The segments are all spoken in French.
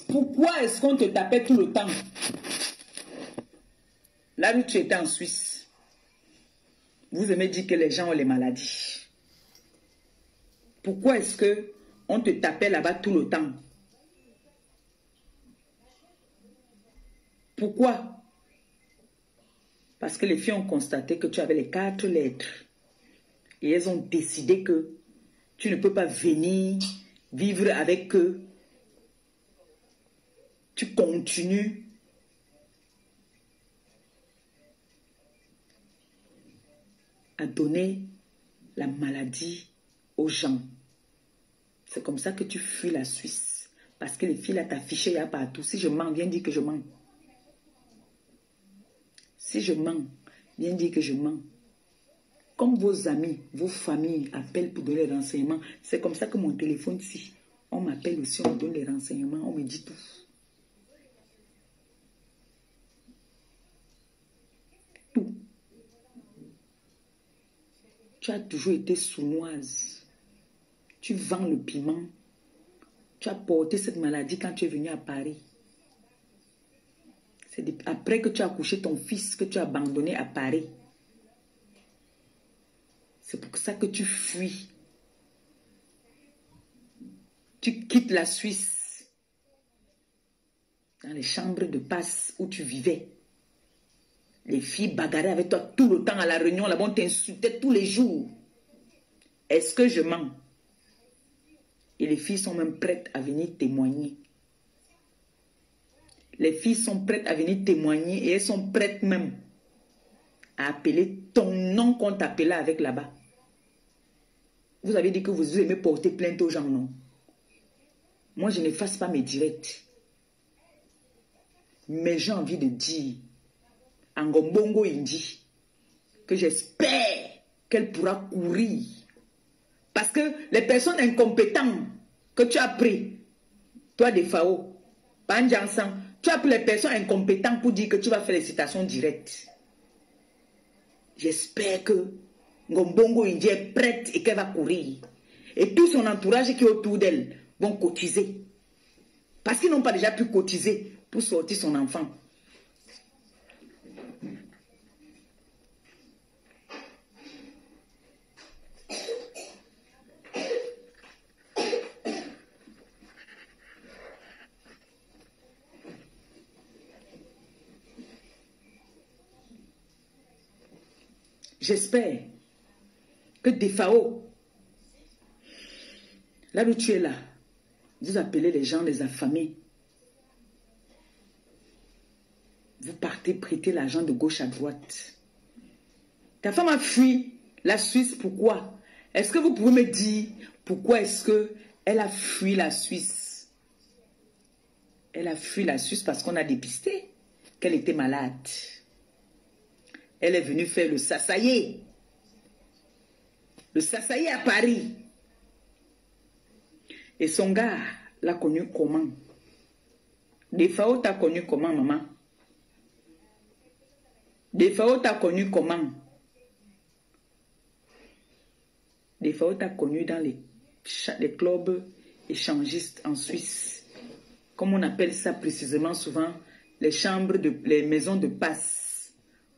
Pourquoi est-ce qu'on te tapait tout le temps? Là où tu étais en Suisse, vous aimez dire que les gens ont les maladies. Pourquoi est-ce que on te tapait là-bas tout le temps? Pourquoi? Parce que les filles ont constaté que tu avais les 4 lettres. Et elles ont décidé que tu ne peux pas venir vivre avec eux. Tu continues à donner la maladie aux gens. C'est comme ça que tu fuis la Suisse. Parce que les filles là t'affichent, il y a partout. Si je mens, viens dire que je mens. Si je mens, viens dire que je mens. Comme vos amis, vos familles appellent pour donner les renseignements, c'est comme ça que mon téléphone ici, on m'appelle aussi, on me donne les renseignements, on me dit tout. Tout. Tu as toujours été sournoise. Tu vends le piment. Tu as porté cette maladie quand tu es venu à Paris. C'est après que tu as accouché ton fils que tu as abandonné à Paris. C'est pour ça que tu fuis. Tu quittes la Suisse. Dans les chambres de passe où tu vivais. Les filles bagarraient avec toi tout le temps à la réunion. Là-bas, on t'insultait tous les jours. Est-ce que je mens? Et les filles sont même prêtes à venir témoigner. Les filles sont prêtes à venir témoigner et elles sont prêtes même à appeler ton nom qu'on t'appelait avec là-bas. Vous avez dit que vous aimez porter plainte aux gens, non? Moi, je n'efface pas mes directs. Mais j'ai envie de dire à Ngombongo Indi que j'espère qu'elle pourra courir. Parce que les personnes incompétentes que tu as pris, toi des FAO, Panjansan, tu as pris les personnes incompétentes pour dire que tu vas faire les citations directes. J'espère que Ngombongo Indi est prête et qu'elle va courir. Et tout son entourage qui est autour d'elle vont cotiser. Parce qu'ils n'ont pas déjà pu cotiser pour sortir son enfant. J'espère que des FAO, là où tu es là, vous appelez les gens les affamés. Vous partez prêter l'argent de gauche à droite. Ta femme a fui la Suisse, pourquoi? Est-ce que vous pouvez me dire pourquoi est-ce qu'elle a fui la Suisse? Elle a fui la Suisse parce qu'on a dépisté qu'elle était malade. Elle est venue faire le Sassaye. Le Sassaye à Paris. Et son gars l'a connu comment? Des FAO t'a connu comment, maman? Des FAO t'a connu comment? Des FAO t'a connu dans les clubs échangistes en Suisse. Comme on appelle ça précisément souvent, les maisons de passe.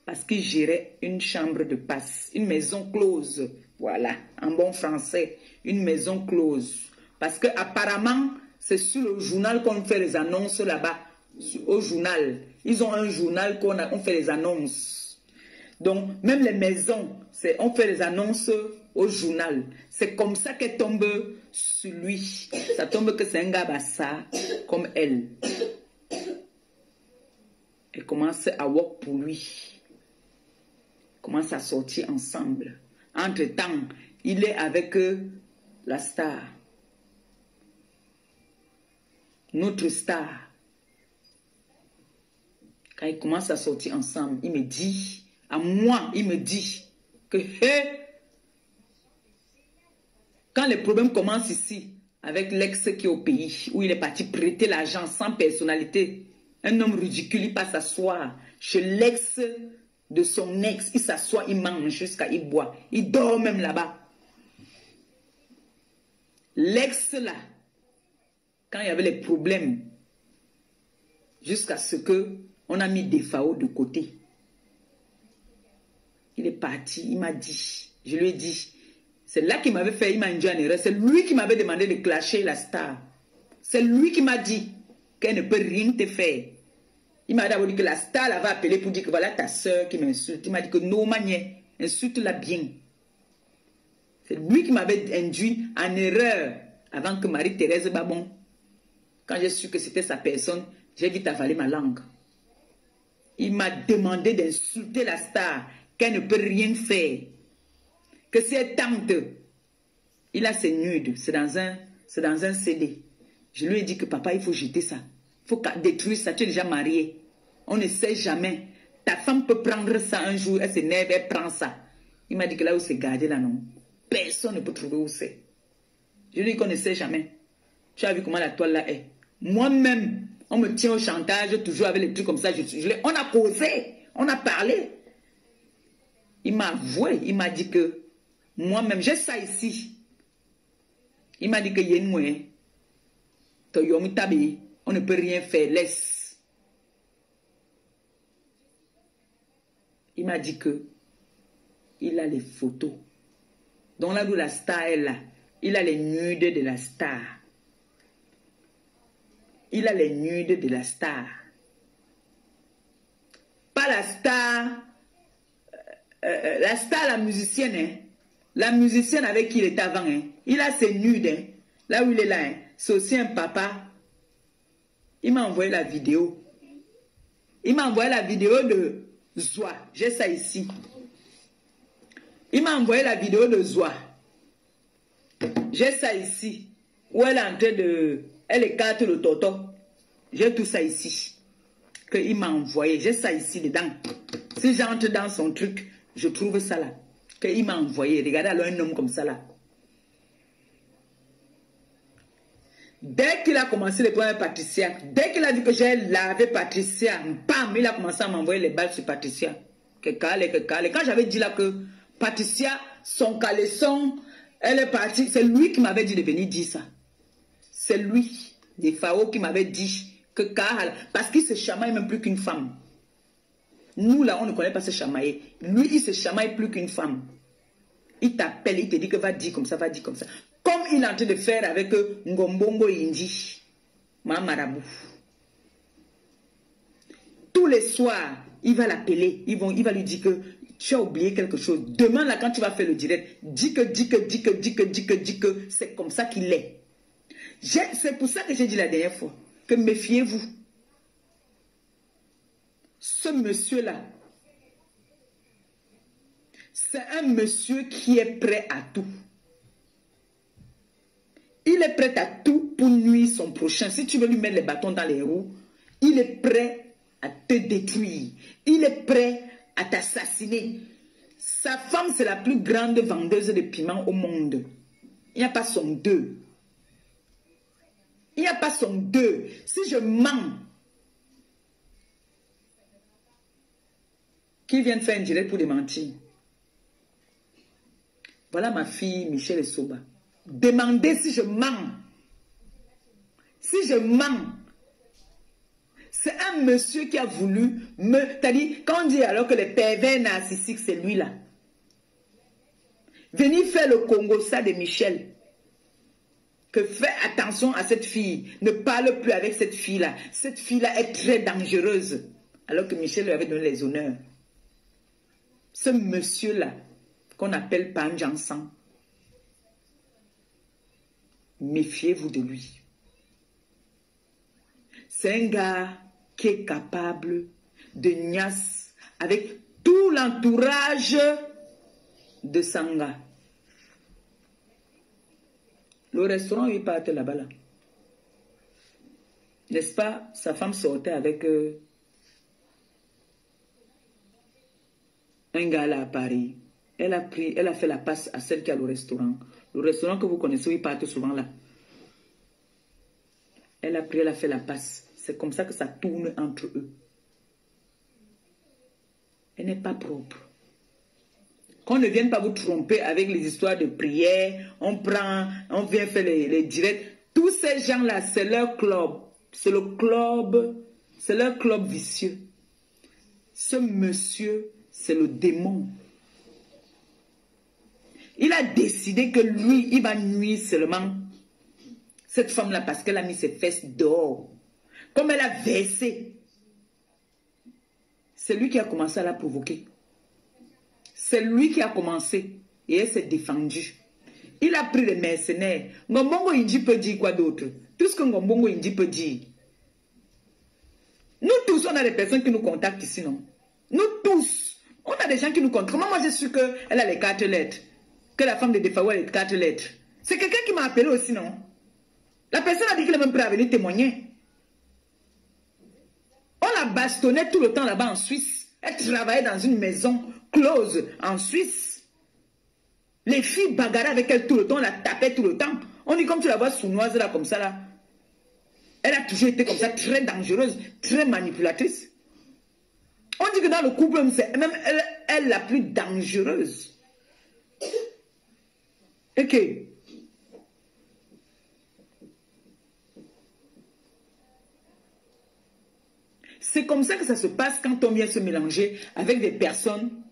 Parce qu'il gérait une chambre de passe, une maison close. Voilà, en bon français, une maison close. Parce que apparemment, c'est sur le journal qu'on fait les annonces là-bas. Au journal. Ils ont un journal on fait les annonces. Donc, même les maisons, on fait les annonces au journal. C'est comme ça qu'elle tombe sur lui. Ça tombe que c'est un gars bassa, comme elle. Elle commence à work pour lui. Commence à sortir ensemble. Entre-temps, il est avec la star. Notre star. Quand ils commencent à sortir ensemble, il me dit, à moi, il me dit que quand les problèmes commencent ici, avec l'ex qui est au pays, où il est parti prêter l'argent sans personnalité, un homme ridicule, il passe s'asseoir chez l'ex de son ex, il s'assoit, il mange jusqu'à il boit. Il dort même là-bas. L'ex là, quand il y avait les problèmes, Jusqu'à ce que on a mis Defao de côté. Il est parti, il m'a dit, je lui ai dit, c'est là qu'il m'avait fait, il m'a induit en erreur. C'est lui qui m'avait demandé de clasher la star. C'est lui qui m'a dit qu'elle ne peut rien te faire. Il m'a d'abord dit que la star l'avait appelé pour dire que voilà ta soeur qui m'insulte. Il m'a dit que non, manier, insulte-la bien. C'est lui qui m'avait induit en erreur avant que Marie-Thérèse Babon, quand j'ai su que c'était sa personne, j'ai vite avalé ma langue. Il m'a demandé d'insulter la star, qu'elle ne peut rien faire. Que si elle tente, il a ses nudes, c'est dans un CD. Je lui ai dit que papa, il faut jeter ça. Il faut détruire ça, tu es déjà marié. On ne sait jamais. Ta femme peut prendre ça un jour, elle s'énerve, elle prend ça. Il m'a dit que là où c'est gardé, là non. Personne ne peut trouver où c'est. Je lui ai dit qu'on ne sait jamais. Tu as vu comment la toile là est. Moi-même, on me tient au chantage, toujours avec les trucs comme ça. On a causé, on a parlé. Il m'a avoué, il m'a dit que moi-même, j'ai ça ici. Il m'a dit que Yenmoué, on ne peut rien faire, laisse. Il m'a dit que il a les photos. Donc là où la star est là, il a les nudes de la star. Il a les nudes de la star. Pas la star, la musicienne, hein. La musicienne avec qui il était avant, hein. Il a ses nudes, hein. Là où il est là, hein. C'est aussi un papa. Il m'a envoyé la vidéo. Il m'a envoyé la vidéo de Zoa. J'ai ça ici. Il m'a envoyé la vidéo de Zoa. J'ai ça ici. Où elle est en train de... Elle écarte le toto. J'ai tout ça ici. Qu'il m'a envoyé. J'ai ça ici dedans. Si j'entre dans son truc, je trouve ça là. Qu'il m'a envoyé. Regardez alors un homme comme ça là. Dès qu'il a commencé le premier Patricia, dès qu'il a vu que j'ai lavé Patricia, bam, il a commencé à m'envoyer les balles sur Patricia. Que calé. Quand j'avais dit là que Patricia, son caleçon, elle est partie, c'est lui qui m'avait dit de venir dire ça. C'est lui, des Fao, qui m'avait dit que Kahal, parce qu'il se chamaille même plus qu'une femme. Nous là, on ne connaît pas se chamailler. Lui, il se chamaille plus qu'une femme. Il t'appelle, il te dit que va dire comme ça, va dire comme ça. Comme il est en train de faire avec Ngombongo Indi, ma marabout. Tous les soirs, il va l'appeler, il va lui dire que tu as oublié quelque chose. Demain, là, quand tu vas faire le direct, dis que c'est comme ça qu'il est. C'est pour ça que j'ai dit la dernière fois, que méfiez-vous. Ce monsieur-là, c'est un monsieur qui est prêt à tout. Il est prêt à tout pour nuire son prochain. Si tu veux lui mettre les bâtons dans les roues, il est prêt à te détruire. Il est prêt à t'assassiner. Sa femme, c'est la plus grande vendeuse de piments au monde. Il n'y a pas son deux. Il n'y a pas son deux. Si je mens, qu'il vienne faire un direct pour démentir. Voilà ma fille Michelle Soba. Demandez si je mens. Si je mens. C'est un monsieur qui a voulu me... C'est-à-dire, quand on dit alors que les pervers narcissiques, c'est lui là. Venez faire le Congo ça de Michel. Que fais attention à cette fille. Ne parle plus avec cette fille-là. Cette fille-là est très dangereuse. Alors que Michel lui avait donné les honneurs. Ce monsieur-là, qu'on appelle Panjansan, méfiez-vous de lui. C'est un gars qui est capable de niasse avec tout l'entourage de Sanga. Le restaurant où il partait là-bas, là. N'est-ce pas, sa femme sortait avec un gars là à Paris. Elle a fait la passe à celle qui a le restaurant. Le restaurant que vous connaissez, où ils partent souvent là. Elle a fait la passe. C'est comme ça que ça tourne entre eux. Elle n'est pas propre. Qu'on ne vienne pas vous tromper avec les histoires de prière. On vient faire les directs. Tous ces gens-là, c'est leur club. C'est le club C'est leur club vicieux. Ce monsieur, c'est le démon. Il a décidé que lui, il va nuire seulement cette femme-là parce qu'elle a mis ses fesses dehors. Comme elle a versé. C'est lui qui a commencé à la provoquer. C'est lui qui a commencé. Et elle s'est défendue. Il a pris les mercenaires. Ngombongo Inji peut dire quoi d'autre? Tout ce que Ngombongo Inji peut dire. Nous tous, on a des personnes qui nous contactent ici, non? Nous tous, on a des gens qui nous contactent. Comment moi j'ai su qu'elle a les 4 lettres? Que la femme de Defawa a les 4 lettres? C'est quelqu'un qui m'a appelé aussi, non? La personne a dit qu'elle est même prête à venir témoigner. On la bastonnait tout le temps là-bas en Suisse. Elle travaillait dans une maison close en Suisse. Les filles bagarraient avec elle tout le temps, on la tapait tout le temps. On dit comme tu la vois sournoise là, comme ça là. Elle a toujours été comme ça, très dangereuse, très manipulatrice. On dit que dans le couple, c'est même elle la plus dangereuse. Ok. C'est comme ça que ça se passe quand on vient se mélanger avec des personnes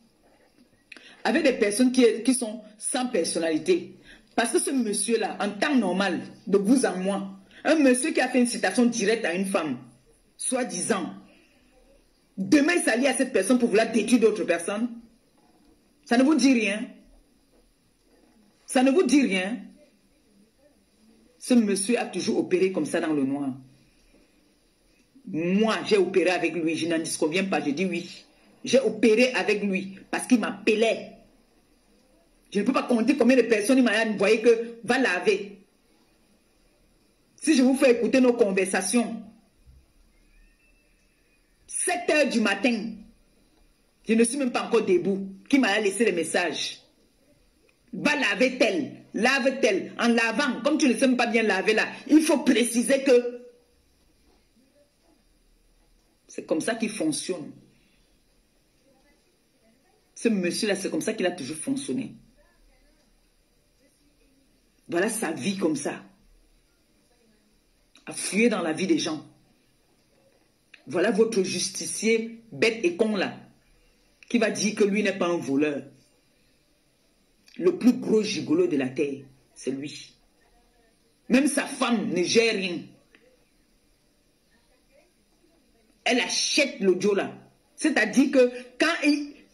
qui sont sans personnalité. Parce que ce monsieur-là, en temps normal, de vous en moi, un monsieur qui a fait une citation directe à une femme, soi-disant, demain il s'allie à cette personne pour vouloir détruire d'autres personnes. Ça ne vous dit rien? Ça ne vous dit rien? Ce monsieur a toujours opéré comme ça dans le noir. Moi, j'ai opéré avec lui. Je n'en disconviens pas, je dis oui. J'ai opéré avec lui parce qu'il m'appelait. Je ne peux pas compter combien de personnes il m'a envoyé que va laver. Si je vous fais écouter nos conversations, 7 h du matin, je ne suis même pas encore debout, qui m'a laissé les messages. Va laver tel, lave tel. En lavant, comme tu ne sais même pas bien laver là, il faut préciser que c'est comme ça qu'il fonctionne. Ce monsieur-là, c'est comme ça qu'il a toujours fonctionné. Voilà sa vie comme ça. À fuir dans la vie des gens. Voilà votre justicier bête et con là, qui va dire que lui n'est pas un voleur. Le plus gros gigolo de la terre, c'est lui. Même sa femme ne gère rien. Elle achète l'audio là. C'est-à-dire que quand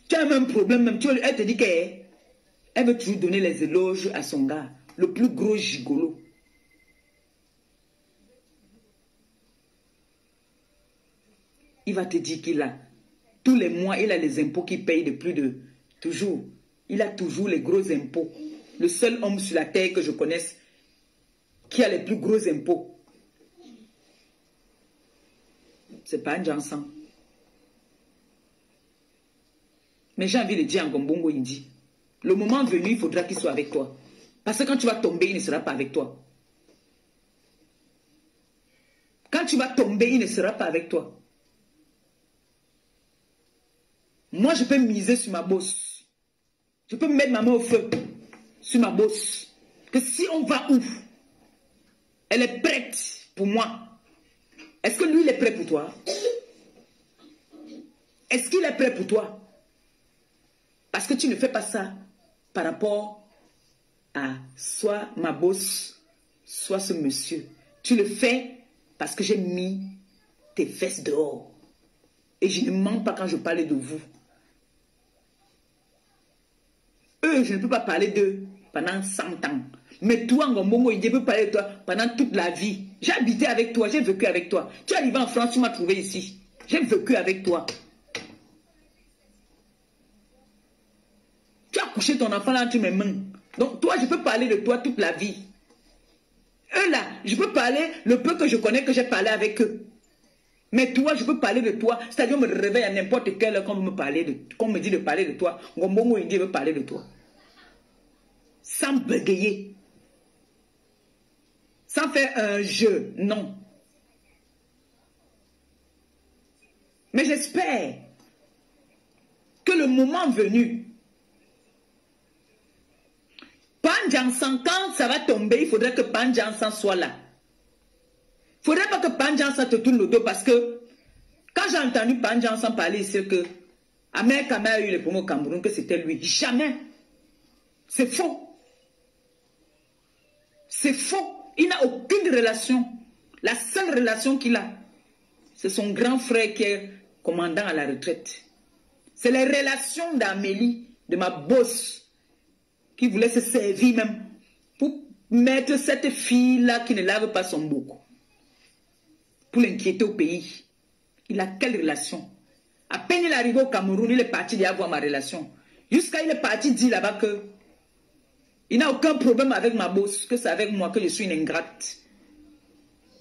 tu as un problème, même, elle te dit qu'elle veut toujours donner les éloges à son gars. Le plus gros gigolo. Il va te dire qu'il a, tous les mois, il a les impôts qu'il paye de plus de, toujours. Il a toujours les gros impôts. Le seul homme sur la terre que je connaisse qui a les plus gros impôts. C'est pas un Jansan. Mais j'ai envie de dire en Ngombongo Inji, le moment venu, il faudra qu'il soit avec toi. Parce que quand tu vas tomber, il ne sera pas avec toi. Quand tu vas tomber, il ne sera pas avec toi. Moi, je peux miser sur ma bosse. Je peux mettre ma main au feu sur ma bosse. Que si on va où, elle est prête pour moi. Est-ce que lui, il est prêt pour toi? Est-ce qu'il est prêt pour toi? Parce que tu ne fais pas ça par rapport à soit ma bosse, soit ce monsieur. Tu le fais parce que j'ai mis tes fesses dehors. Et je ne mens pas quand je parle de vous. Eux, je ne peux pas parler d'eux pendant 100 ans. Mais toi, Ngombongo, je peux parler de toi pendant toute la vie. J'ai habité avec toi, j'ai vécu avec toi. Tu es arrivé en France, tu m'as trouvé ici. J'ai vécu avec toi. Tu as couché ton enfant là entre mes mains. Donc toi, je peux parler de toi toute la vie. Eux là, je peux parler le peu que je connais, que j'ai parlé avec eux. Mais toi, je peux parler de toi. C'est-à-dire, on me réveille à n'importe quelle heure qu'on me dit de parler de toi. Ngombongo Inji veut parler de toi. Sans bégayer. Sans faire un jeu, non. Mais j'espère que le moment venu, Panjansan, quand ça va tomber, il faudrait que Panjansan soit là. Il ne faudrait pas que Panjansan te tourne le dos parce que Quand j'ai entendu Pandjan sans parler ici que Ahmed Kame a eu le premier au Cameroun, que c'était lui. Jamais. C'est faux. C'est faux. Il n'a aucune relation. La seule relation qu'il a, c'est son grand frère qui est commandant à la retraite. C'est les relations d'Amélie, de ma boss, qui voulait se servir même pour mettre cette fille-là qui ne lave pas son bouc, pour l'inquiéter au pays. Il a quelle relation? À peine il est arrivé au Cameroun, il est parti d'y avoir ma relation. Jusqu'à il est parti dire là-bas que il n'a aucun problème avec ma boss, que c'est avec moi que je suis une ingrate.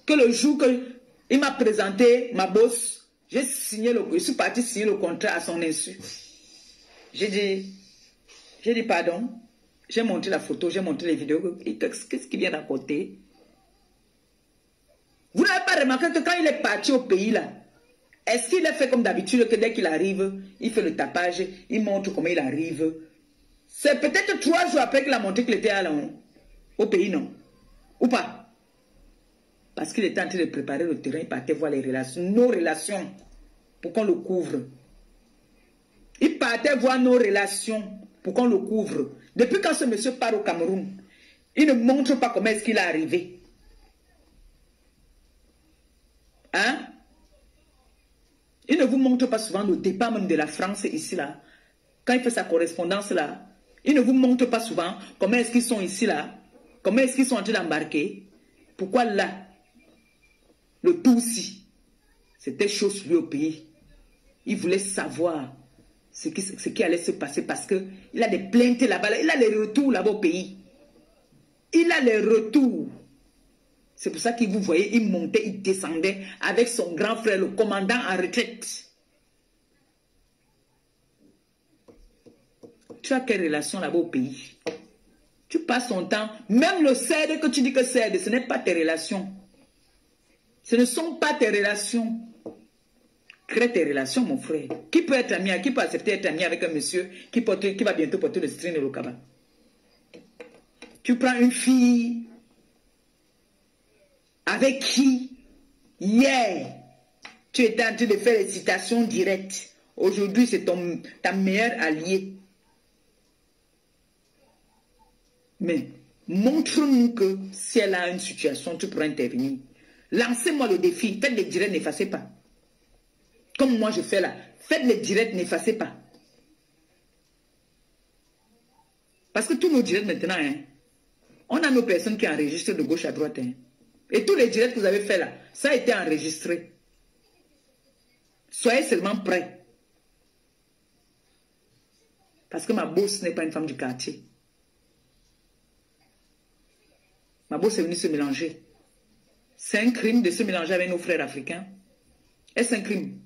Que le jour qu'il m'a présenté ma boss, je suis parti signer le contrat à son insu. J'ai dit pardon. J'ai montré la photo, j'ai montré les vidéos. Qu'est-ce qu'il vient raconter? Vous n'avez pas remarqué que quand il est parti au pays là, est-ce qu'il a fait comme d'habitude que dès qu'il arrive, il fait le tapage, il montre comment il arrive? C'est peut-être 3 jours après qu'il a montré qu'il était à au pays, non? Ou pas? Parce qu'il était en train de préparer le terrain, il partait voir les relations, nos relations, pour qu'on le couvre. Il partait voir nos relations pour qu'on le couvre. Depuis quand ce monsieur part au Cameroun, il ne montre pas comment est-ce qu'il est arrivé. Hein? Il ne vous montre pas souvent le départ même de la France ici là. Quand il fait sa correspondance là, il ne vous montre pas souvent comment est-ce qu'ils sont ici là. Comment est-ce qu'ils sont en train d'embarquer. Pourquoi là, le Tutsi, c'était chaud sur lui au pays. Il voulait savoir ce qui allait se passer parce qu'il a des plaintes là-bas. Il a les retours là-bas au pays. Il a les retours. C'est pour ça que vous voyez, il montait, il descendait avec son grand frère, le commandant en retraite. Tu as quelle relation là-bas au pays? Tu passes ton temps, même le CED que tu dis que CED, ce n'est pas tes relations. Ce ne sont pas tes relations. Crée tes relations, mon frère. Qui peut être ami, qui peut accepter être ami avec un monsieur qui va bientôt porter le string de l'Okaba? Tu prends une fille avec qui, hier, tu étais en train de faire les citations directes. Aujourd'hui, c'est ta meilleure alliée. Mais montre-nous que si elle a une situation, tu pourras intervenir. Lancez-moi le défi. Faites les directs, n'effacez pas. Comme moi je fais là. Faites les directs, n'effacez pas. Parce que tous nos directs maintenant, hein, on a nos personnes qui enregistrent de gauche à droite. Hein. Et tous les directs que vous avez fait là, ça a été enregistré. Soyez seulement prêts. Parce que ma boss n'est pas une femme du quartier. Ma boss est venue se mélanger. C'est un crime de se mélanger avec nos frères africains. Est-ce un crime?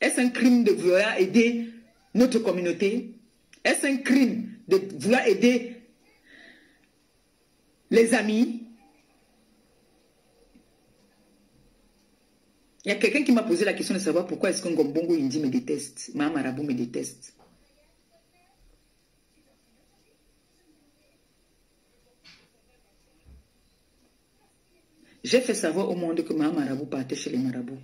Est-ce un crime de vouloir aider notre communauté? Est-ce un crime de vouloir aider les amis? Il y a quelqu'un qui m'a posé la question de savoir pourquoi est-ce qu'un Gombongo Indi me déteste, Maman Marabout me déteste. J'ai fait savoir au monde que Maman Marabout partait chez les marabouts.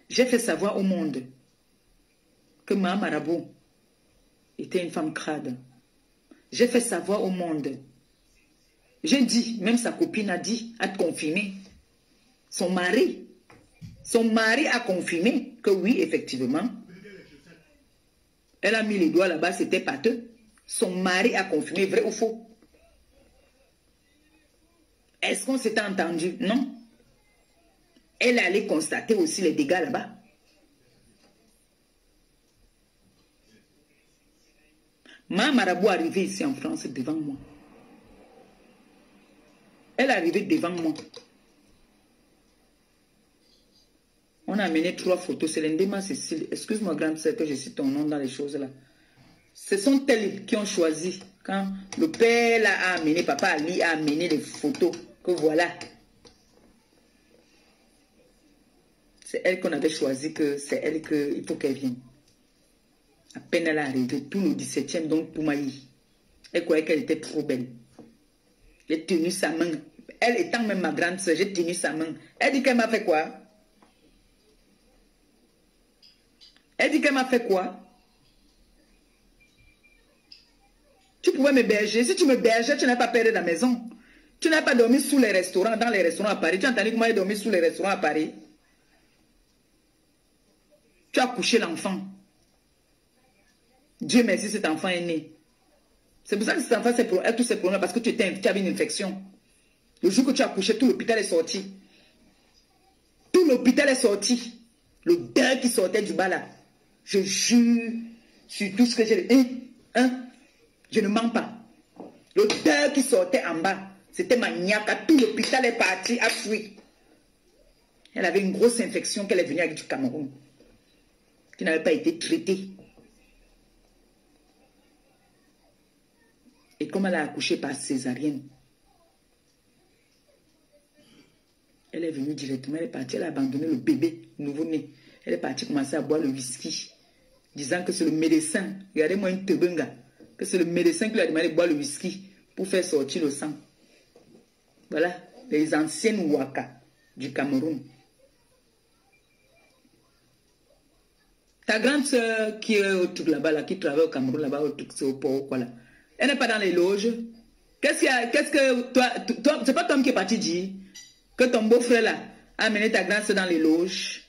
J'ai fait savoir au monde que Maman Marabout était une femme crade. J'ai fait savoir au monde. J'ai dit, même sa copine a dit, a confirmé. Son mari a confirmé que oui, effectivement, elle a mis les doigts là-bas, c'était pâteux. Son mari a confirmé, vrai ou faux? Est-ce qu'on s'était entendu? Non. Elle allait constater aussi les dégâts là-bas. Ma marabout est arrivée ici en France devant moi. Elle est arrivée devant moi. On a amené 3 photos. C'est l'Indéma Cécile. Excuse-moi, grande sœur, que je cite ton nom dans les choses là. Ce sont elles qui ont choisi. Quand le père là, a amené, papa Ali a amené les photos. Que voilà. C'est elle qu'on avait choisi, que c'est elle qu'il faut qu'elle vienne. À peine elle est arrivée, tout le 17e, donc Poumaï. Elle croyait qu'elle était trop belle. Elle a tenu sa main. elle étant même ma grande soeur, j'ai tenu sa main. Elle dit qu'elle m'a fait quoi? Elle dit qu'elle m'a fait quoi? Tu pouvais m'héberger. Si tu m'hébergeais, tu n'as pas perdu la maison. Tu n'as pas dormi sous les restaurants, dans les restaurants à Paris. Tu as entendu comment j'ai dormi sous les restaurants à Paris? Tu as couché l'enfant. Dieu merci, cet enfant est né. C'est pour ça que cet enfant a tous ces problèmes, parce que tu avais une infection. Le jour que tu as couché, tout l'hôpital est sorti. Tout l'hôpital est sorti. L'odeur qui sortait du bas là. Je jure sur tout ce que j'ai dit. Je ne mens pas. L'odeur qui sortait en bas, c'était maniaque. Tout l'hôpital est parti, a fui. Elle avait une grosse infection qu'elle est venue avec du Cameroun, qui n'avait pas été traitée. Et comme elle a accouché par césarienne, elle est venue directement, elle est partie, elle a abandonné le bébé nouveau-né. Elle est partie commencer à boire le whisky, disant que c'est le médecin. Regardez-moi une tebenga. Que c'est le médecin qui lui a demandé de boire le whisky pour faire sortir le sang. Voilà, les anciennes Waka du Cameroun. Ta grande soeur qui est au truc là-bas, là, qui travaille au Cameroun, là-bas, au truc, c'est au port, quoi, là. Elle n'est pas dans les loges. Qu'est-ce que toi c'est pas toi qui est parti dire que ton beau-frère, là, a amené ta grande soeur dans les loges.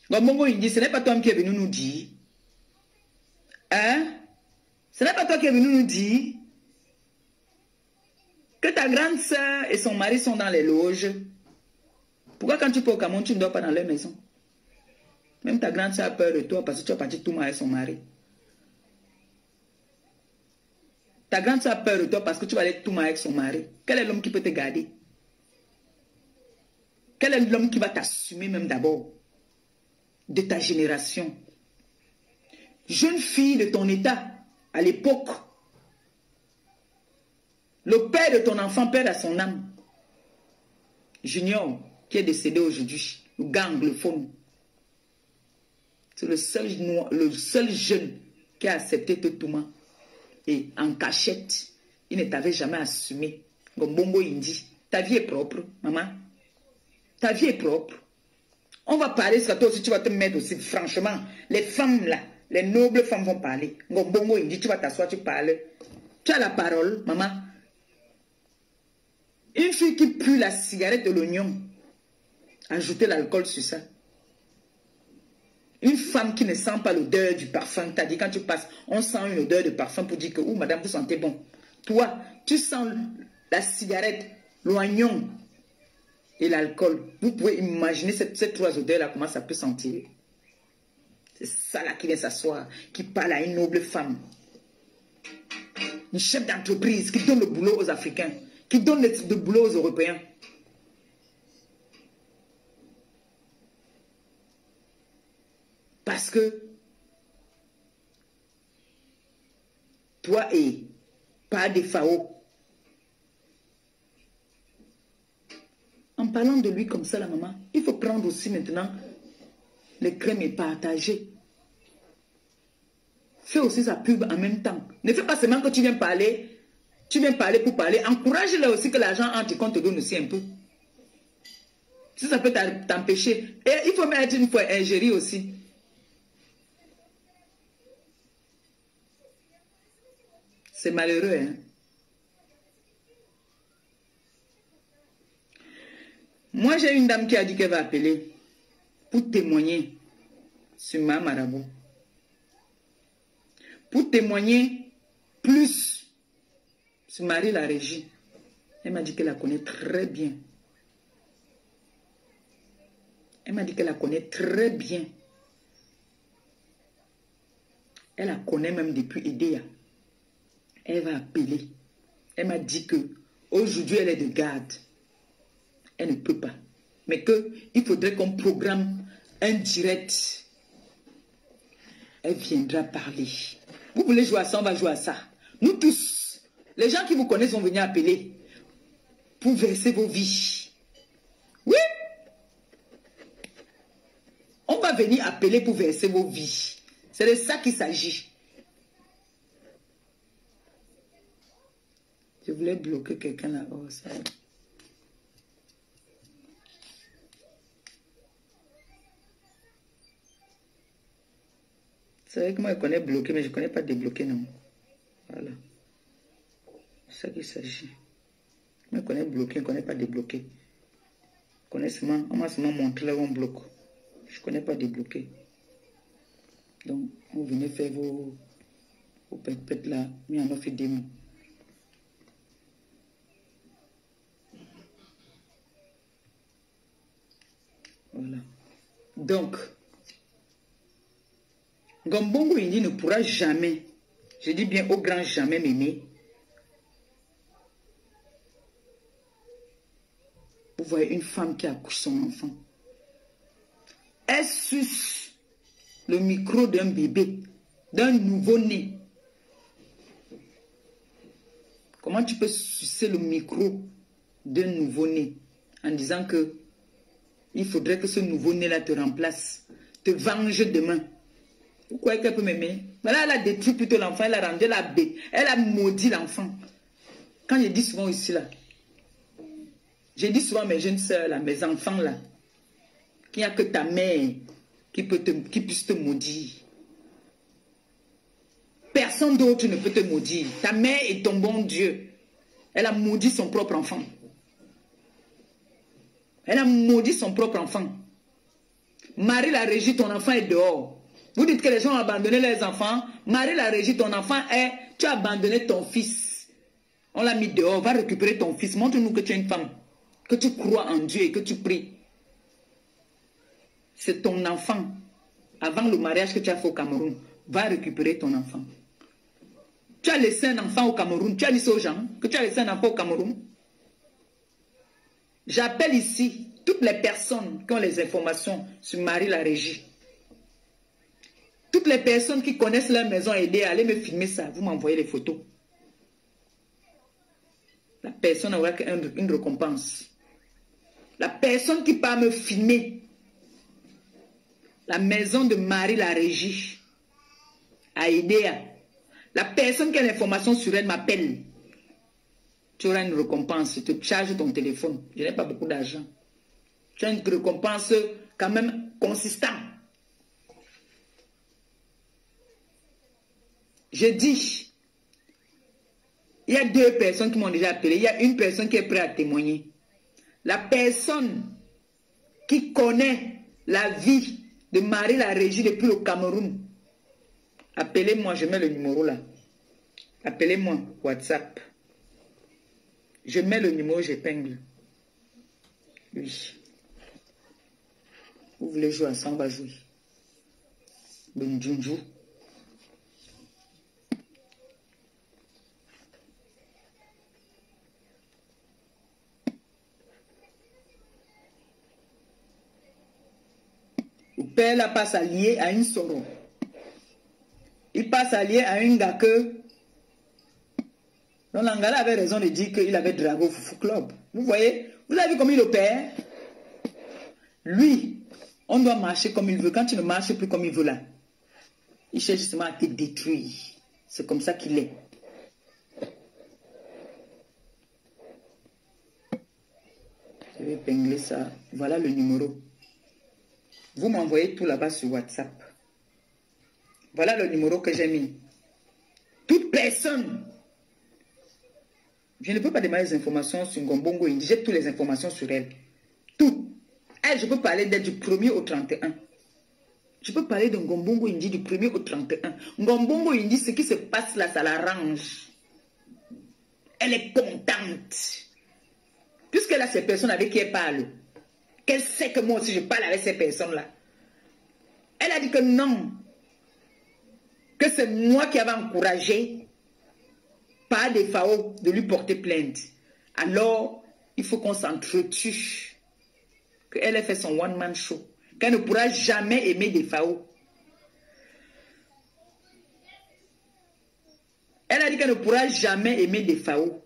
Bon, il dit, ce n'est pas toi qui est venu nous dire. Hein? Ce n'est pas toi qui est venu nous dire que ta grande soeur et son mari sont dans les loges. Pourquoi quand tu peux au Cameroun, tu ne dors pas dans leur maison? Même ta grande soeur a peur de toi parce que tu as parti tout mal avec son mari. Ta grande soeur a peur de toi parce que tu vas aller tout mal avec son mari. Quel est l'homme qui peut te garder? Quel est l'homme qui va t'assumer même d'abord de ta génération? Jeune fille de ton état, à l'époque, le père de ton enfant perd à son âme. Junior, qui est décédé aujourd'hui, le gars anglophone. C'est le seul jeune qui a accepté Totouma. Et en cachette, il ne t'avait jamais assumé. Comme Bongo Indi, ta vie est propre, maman. Ta vie est propre. On va parler, ça toi aussi tu vas te mettre aussi, franchement. Les femmes là, les nobles femmes vont parler. Comme Bongo Indi, tu vas t'asseoir, tu parles. Tu as la parole, maman. Une fille qui pue la cigarette de l'oignon, ajoutez l'alcool sur ça. Une femme qui ne sent pas l'odeur du parfum, t'as dit quand tu passes, on sent une odeur de parfum pour dire que, oh madame, vous sentez bon. Toi, tu sens la cigarette, l'oignon et l'alcool. Vous pouvez imaginer ces trois odeurs-là, comment ça peut sentir. C'est ça là qui vient s'asseoir, qui parle à une noble femme. Une chef d'entreprise qui donne le boulot aux Africains, qui donne le boulot aux Européens. Parce que toi et pas des FAO. En parlant de lui comme ça, la maman, il faut prendre aussi maintenant les crèmes et partager. Fais aussi sa pub en même temps. Ne fais pas seulement que tu viens parler pour parler. Encourage-le aussi que l'argent entre qu'on te donne aussi un peu. Si ça peut t'empêcher. Et il faut mettre une fois ingérie aussi. C'est malheureux, hein. Moi, j'ai une dame qui a dit qu'elle va appeler pour témoigner sur ma marabout. Pour témoigner plus sur Marie la Régie. Elle m'a dit qu'elle la connaît très bien. Elle m'a dit qu'elle la connaît très bien. Elle la connaît même depuis Idéa. Elle va appeler. Elle m'a dit que aujourd'hui elle est de garde. Elle ne peut pas. Mais qu'il faudrait qu'on programme un direct. Elle viendra parler. Vous voulez jouer à ça, on va jouer à ça. Nous tous, les gens qui vous connaissent vont venir appeler pour verser vos vies. Oui. On va venir appeler pour verser vos vies. C'est de ça qu'il s'agit. Je voulais bloquer quelqu'un là-haut. C'est vrai que moi, je connais bloqué, mais je ne connais pas débloqué, non. Voilà. C'est ça qu'il s'agit. Moi, je connais bloqué, je ne connais pas débloqué. On m'a seulement montré là où on bloque. Je ne connais pas débloqué. Donc, vous venez faire vos pètes là, mais on a fait des mots. Voilà. Donc, Ngombongo Indi ne pourra jamais, je dis bien au grand jamais m'aimer. Vous voyez une femme qui accouche son enfant. Elle suce le micro d'un bébé, d'un nouveau-né. Comment tu peux sucer le micro d'un nouveau-né en disant que il faudrait que ce nouveau-né-là te remplace, te venge demain? Vous croyez qu'elle peut m'aimer? Voilà, elle a détruit plutôt l'enfant, elle a rendu la bête, elle a maudit l'enfant. Quand je dis souvent ici, là, je dis souvent à mes jeunes soeurs, là, mes enfants, là, qu'il n'y a que ta mère qui puisse te maudire. Personne d'autre ne peut te maudire. Ta mère est ton bon Dieu. Elle a maudit son propre enfant. Elle a maudit son propre enfant. Marie la régie, ton enfant est dehors. Vous dites que les gens ont abandonné leurs enfants. Marie la régie, ton enfant est... Tu as abandonné ton fils. On l'a mis dehors. Va récupérer ton fils. Montre-nous que tu es une femme. Que tu crois en Dieu et que tu pries. C'est ton enfant. Avant le mariage que tu as fait au Cameroun. Va récupérer ton enfant. Tu as laissé un enfant au Cameroun. Tu as dit ça aux gens que tu as laissé un enfant au Cameroun. J'appelle ici toutes les personnes qui ont les informations sur Marie la régie. Toutes les personnes qui connaissent leur maison aidée, allez me filmer ça. Vous m'envoyez les photos. La personne aura une récompense. La personne qui part me filmer la maison de Marie la régie à Idéa. La personne qui a l'information sur elle m'appelle. Tu auras une récompense. Tu te charges ton téléphone. Je n'ai pas beaucoup d'argent. Tu as une récompense quand même consistante. Je dis, il y a deux personnes qui m'ont déjà appelé. Il y a une personne qui est prête à témoigner. La personne qui connaît la vie de Marie la régie depuis le Cameroun. Appelez-moi, je mets le numéro là. Appelez-moi, WhatsApp. Je mets le numéro, j'épingle. Oui. Vous voulez jouer ensemble, on va jouer. Benjunju. Le père là passe à lier à une soro. Il passe à lier à une gars que... Donc l'Angala avait raison de dire qu'il avait dragué au Foufou Club. Vous voyez? Vous avez vu comment il opère? Lui, on doit marcher comme il veut. Quand tu ne marches plus comme il veut là, il cherche justement à te détruire. C'est comme ça qu'il est. Je vais épingler ça. Voilà le numéro. Vous m'envoyez tout là-bas sur WhatsApp. Voilà le numéro que j'ai mis. Toute personne. Je ne peux pas démarrer les informations sur Ngombongo Indi. J'ai toutes les informations sur elle. Tout. Elle, je peux parler d'elle du 1er au 31. Je peux parler de Ngombongo Indi du 1er au 31. Ngombongo Indi, ce qui se passe là, ça l'arrange. Elle est contente. Puisqu'elle a ces personnes avec qui elle parle. Qu'elle sait que moi aussi je parle avec ces personnes-là. Elle a dit que non. Que c'est moi qui avais encouragé par des FAO de lui porter plainte. Alors, il faut qu'on s'entretue. Qu'elle ait fait son one-man show. Qu'elle ne pourra jamais aimer des FAO. Elle a dit qu'elle ne pourra jamais aimer des FAO.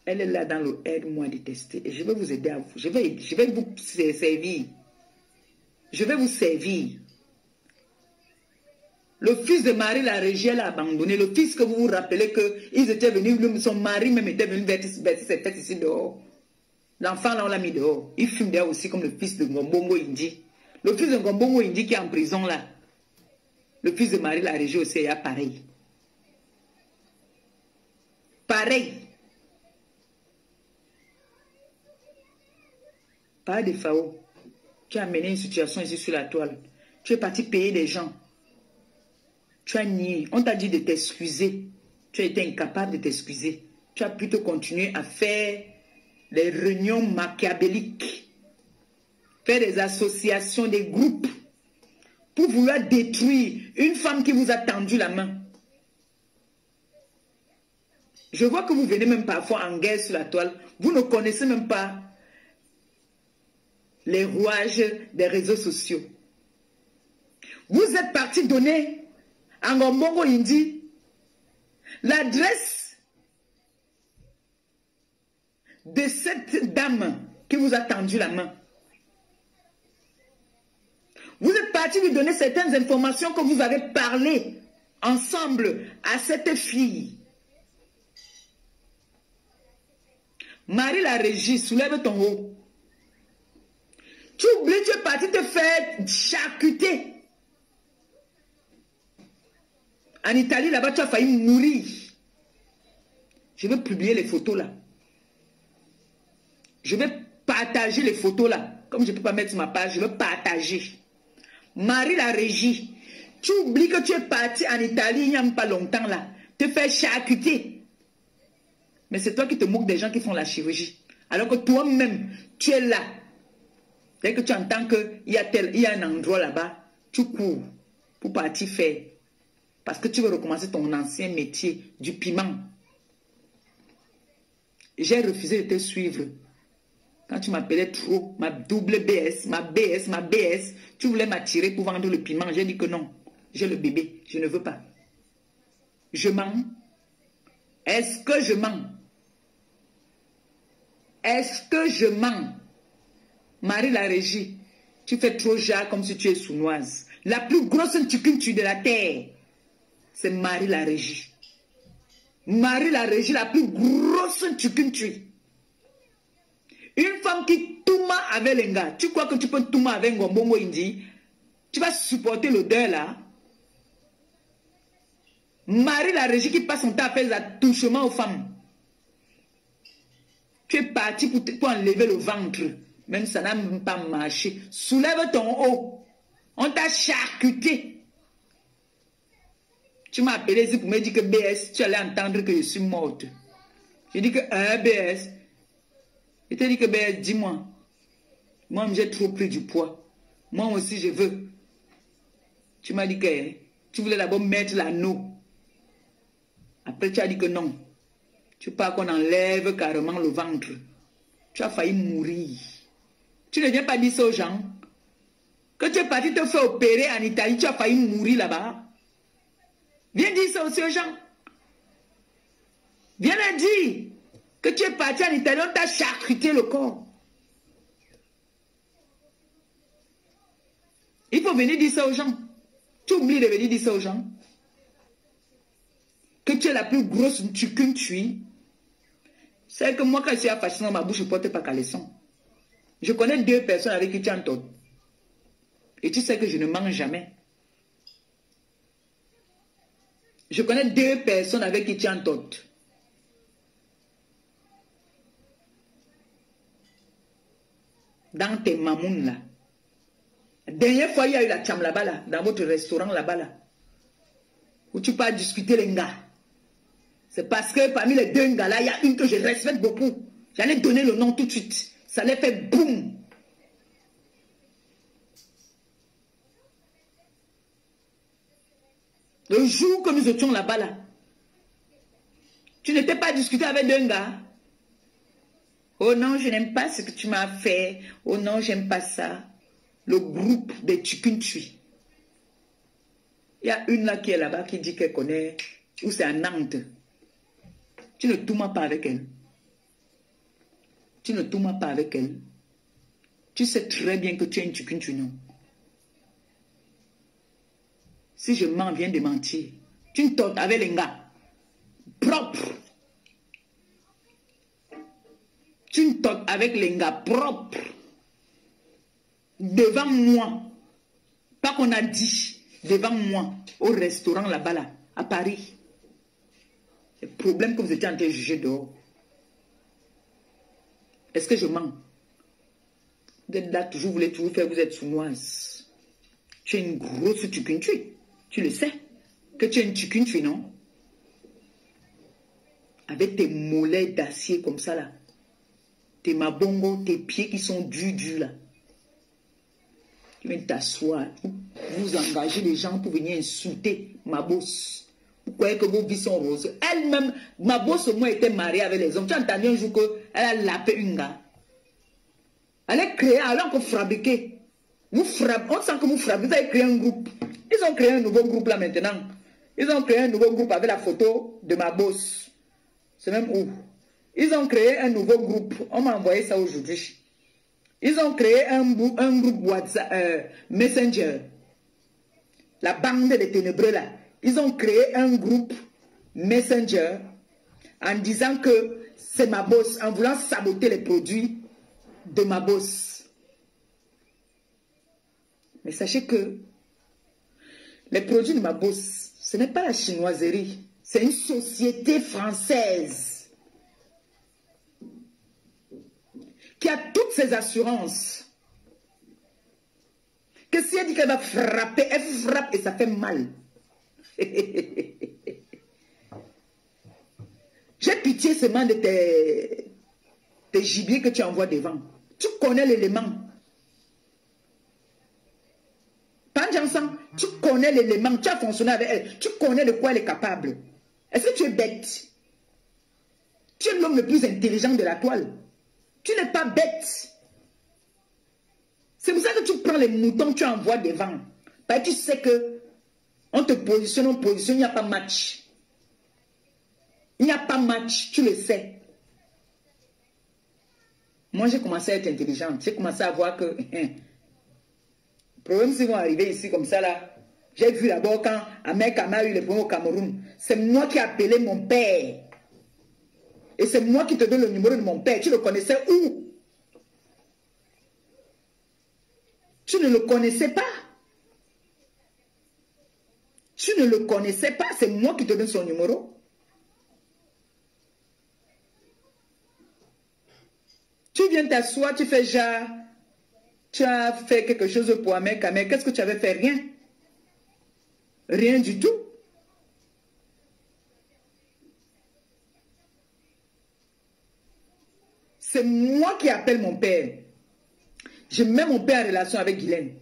Elle est là dans le aide-moi à détester. Et je vais vous aider à vous. Je vais vous servir. Je vais vous servir. Le fils de Marie la régie, elle a abandonné. Le fils que vous vous rappelez qu'ils étaient venus, son mari même était venu verser ses fesses ici dehors. L'enfant là, on l'a mis dehors. Il fume dehors aussi comme le fils de Ngombongo Indi. Le fils de Ngombongo Indi qui est en prison là. Le fils de Marie la Régie aussi est pareil. Pareil. Pas de FAO. Tu as mené une situation ici sur la toile. Tu es parti payer des gens. Tu as nié. On t'a dit de t'excuser. Tu as été incapable de t'excuser. Tu as plutôt continué à faire des réunions machiavéliques. Faire des associations, des groupes. Pour vouloir détruire une femme qui vous a tendu la main. Je vois que vous venez même parfois en guerre sur la toile. Vous ne connaissez même pas les rouages des réseaux sociaux. Vous êtes parti donner à Ngombongo Indi l'adresse de cette dame qui vous a tendu la main. Vous êtes parti lui donner certaines informations que vous avez parlé ensemble à cette fille. Marie la Régie, soulève ton haut. Tu oublies, tu es parti te faire charcuter. En Italie, là-bas, tu as failli mourir. Je vais publier les photos là. Je vais partager les photos là. Comme je ne peux pas mettre sur ma page, je vais partager. Marie la Régie, tu oublies que tu es parti en Italie il n'y a pas longtemps là. Te faire charcuter. Mais c'est toi qui te moques des gens qui font la chirurgie. Alors que toi-même, tu es là. Dès que tu entends qu'il y a un endroit là-bas, tu cours pour partir faire. Parce que tu veux recommencer ton ancien métier du piment. J'ai refusé de te suivre. Quand tu m'appelais trop, ma double BS, ma BS, tu voulais m'attirer pour vendre le piment. J'ai dit que non. J'ai le bébé, je ne veux pas. Je mens. Est-ce que je mens? Est-ce que je mens? Marie la Régie, tu fais trop genre comme si tu es sournoise. La plus grosse tucuntu de la terre, c'est Marie la Régie. Marie la Régie, la plus grosse tucuntu. Une femme qui touma avec les gars. Tu crois que tu peux touma avec Ngombongo Indi? Tu vas supporter l'odeur là? Marie la Régie qui passe son temps à faire l'attouchement aux femmes. Tu es parti pour enlever le ventre. Même ça n'a même pas marché. Soulève ton haut. On t'a charcuté. Tu m'as appelé ici pour me dire que BS, tu allais entendre que je suis morte. J'ai dit que BS. Je t'ai dit que BS, dis-moi. Moi, j'ai trop pris du poids. Moi aussi, je veux. Tu m'as dit que tu voulais d'abord mettre l'anneau. Après, tu as dit que non. Tu pars qu'on enlève carrément le ventre. Tu as failli mourir. Tu ne viens pas dire ça aux gens. Que tu es parti te faire opérer en Italie, tu as failli mourir là-bas. Viens dire ça aussi aux gens. Viens leur dire que tu es parti en Italie, on t'a charcuté le corps. Il faut venir dire ça aux gens. Tu oublies de venir dire ça aux gens. Que tu es la plus grosse qu'une tuile. C'est que moi, quand je suis affachinée dans ma bouche, je ne porte pas caleçon. Je connais 2 personnes avec qui tu entends. Et tu sais que je ne mange jamais. Je connais 2 personnes avec qui tu entends. Dans tes mamounes là. La dernière fois, il y a eu la cham là-bas là, dans votre restaurant là-bas là. Où tu peux discuter les gars. C'est parce que parmi les 2 gars là, il y a une que je respecte beaucoup. J'allais donner le nom tout de suite. Ça allait faire boum. Le jour que nous étions là-bas là, tu n'étais pas discuté avec 2 gars. Oh non, je n'aime pas ce que tu m'as fait. Oh non, j'aime pas ça. Le groupe des Tchukuntui. Il y a une là qui est là-bas qui dit qu'elle connaît, ou c'est à Nantes. Tu ne tourmas pas avec elle. Tu ne tourmas pas avec elle. Tu sais très bien que tu es une Tchukuntui, non? Si je mens, viens de mentir. Tu ne tortes avec les gars. Propre. Tu ne tortes avec les gars propres. Devant moi. Pas qu'on a dit. devant moi, au restaurant là-bas, là, à Paris. Le problème que vous étiez en train de juger dehors. Est-ce que je mens? Vous êtes là, toujours, vous voulez toujours faire, vous êtes sournoise. Tu es une grosse tucune-tui. Tu le sais. Que tu es une tucune-tui, non? Avec tes mollets d'acier comme ça, là. Tes mabongos, tes pieds qui sont durs, là. Tu viens t'asseoir. Vous engagez les gens pour venir insulter ma bosse. Vous croyez que vos vies sont roses? Elle-même, ma bosse au moins était mariée avec les hommes. Tu as entendu un jour qu'elle a lapé une gars. Elle est créée, elle a encore fabriqué. Vous frappez, on sent que vous frappez, vous avez créé un groupe. Ils ont créé un nouveau groupe là maintenant. Ils ont créé un nouveau groupe avec la photo de ma bosse. C'est même où? Ils ont créé un nouveau groupe. On m'a envoyé ça aujourd'hui. Ils ont créé un groupe WhatsApp, Messenger. La bande des ténébreux là. Ils ont créé un groupe Messenger en disant que c'est ma bosse, en voulant saboter les produits de ma bosse. Mais sachez que les produits de ma bosse, ce n'est pas la chinoiserie. C'est une société française qui a toutes ses assurances. Que si elle dit qu'elle va frapper, elle frappe et ça fait mal. J'ai pitié seulement de tes gibiers que tu envoies devant. Tu connais l'élément. Panjansan, tu connais l'élément. Tu as fonctionné avec elle. Tu connais de quoi elle est capable. Est-ce que tu es bête? Tu es l'homme le plus intelligent de la toile. Tu n'es pas bête. C'est pour ça que tu prends les moutons, tu envoies devant. Parce que tu sais que on te positionne, il n'y a pas match. Il n'y a pas match, tu le sais. Moi, j'ai commencé à être intelligente. J'ai commencé à voir que... le problème, s'ils vont arriver ici comme ça, là. J'ai vu d'abord quand Ahmed Kama a eu les problèmes au Cameroun. C'est moi qui ai appelé mon père. Et c'est moi qui te donne le numéro de mon père. Tu le connaissais où? Tu ne le connaissais pas. Tu ne le connaissais pas. C'est moi qui te donne son numéro. Tu viens t'asseoir, tu fais genre, tu as fait quelque chose pour Ahmed Kama. Qu'est-ce que tu avais fait? Rien. Rien du tout. C'est moi qui appelle mon père. Je mets mon père en relation avec Guylaine.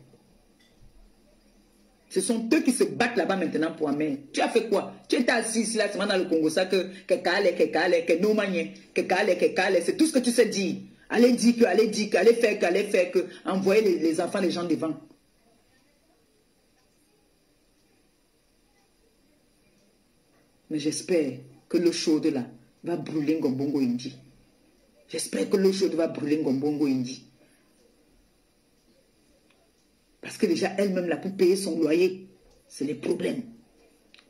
Ce sont eux qui se battent là-bas maintenant pour Ahmed. Tu as fait quoi? Tu étais assis ici là, dans le Congo, ça que c'est tout ce que tu sais dire. Allez dire que, allez faire que, envoyer les enfants, les gens devant. Mais j'espère que l'eau chaude là va brûler Ngombongo Indi. J'espère que l'eau chaude va brûler Ngombongo Indi. Parce que déjà, elle-même, là, pour payer son loyer, c'est le problème.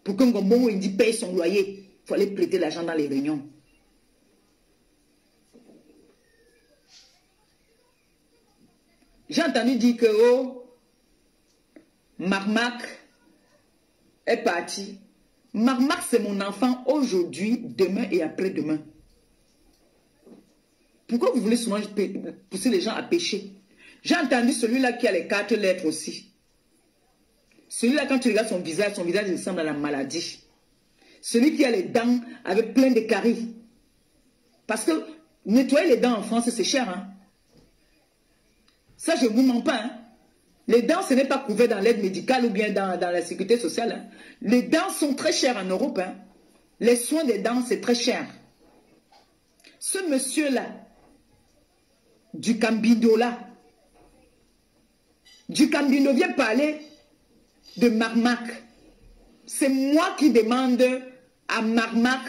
Pour que Ngombongo Indi paye son loyer, il faut aller prêter l'argent dans les réunions. J'ai entendu dire que, oh, Marmac est parti. Marmac, c'est mon enfant aujourd'hui, demain et après-demain. Pourquoi vous voulez souvent pousser les gens à pécher? J'ai entendu celui-là qui a les 4 lettres aussi. Celui-là, quand tu regardes son visage ressemble à la maladie. Celui qui a les dents avec plein de caries. Parce que nettoyer les dents en France, c'est cher. Hein? Ça, je ne vous mens pas. Hein? Les dents, ce n'est pas couvert dans l'aide médicale ou bien dans la sécurité sociale. Hein? Les dents sont très chères en Europe. Hein? Les soins des dents, c'est très cher. Ce monsieur-là, du Cambindo là, du Cambindo vient parler de Marmac. C'est moi qui demande à Marmac.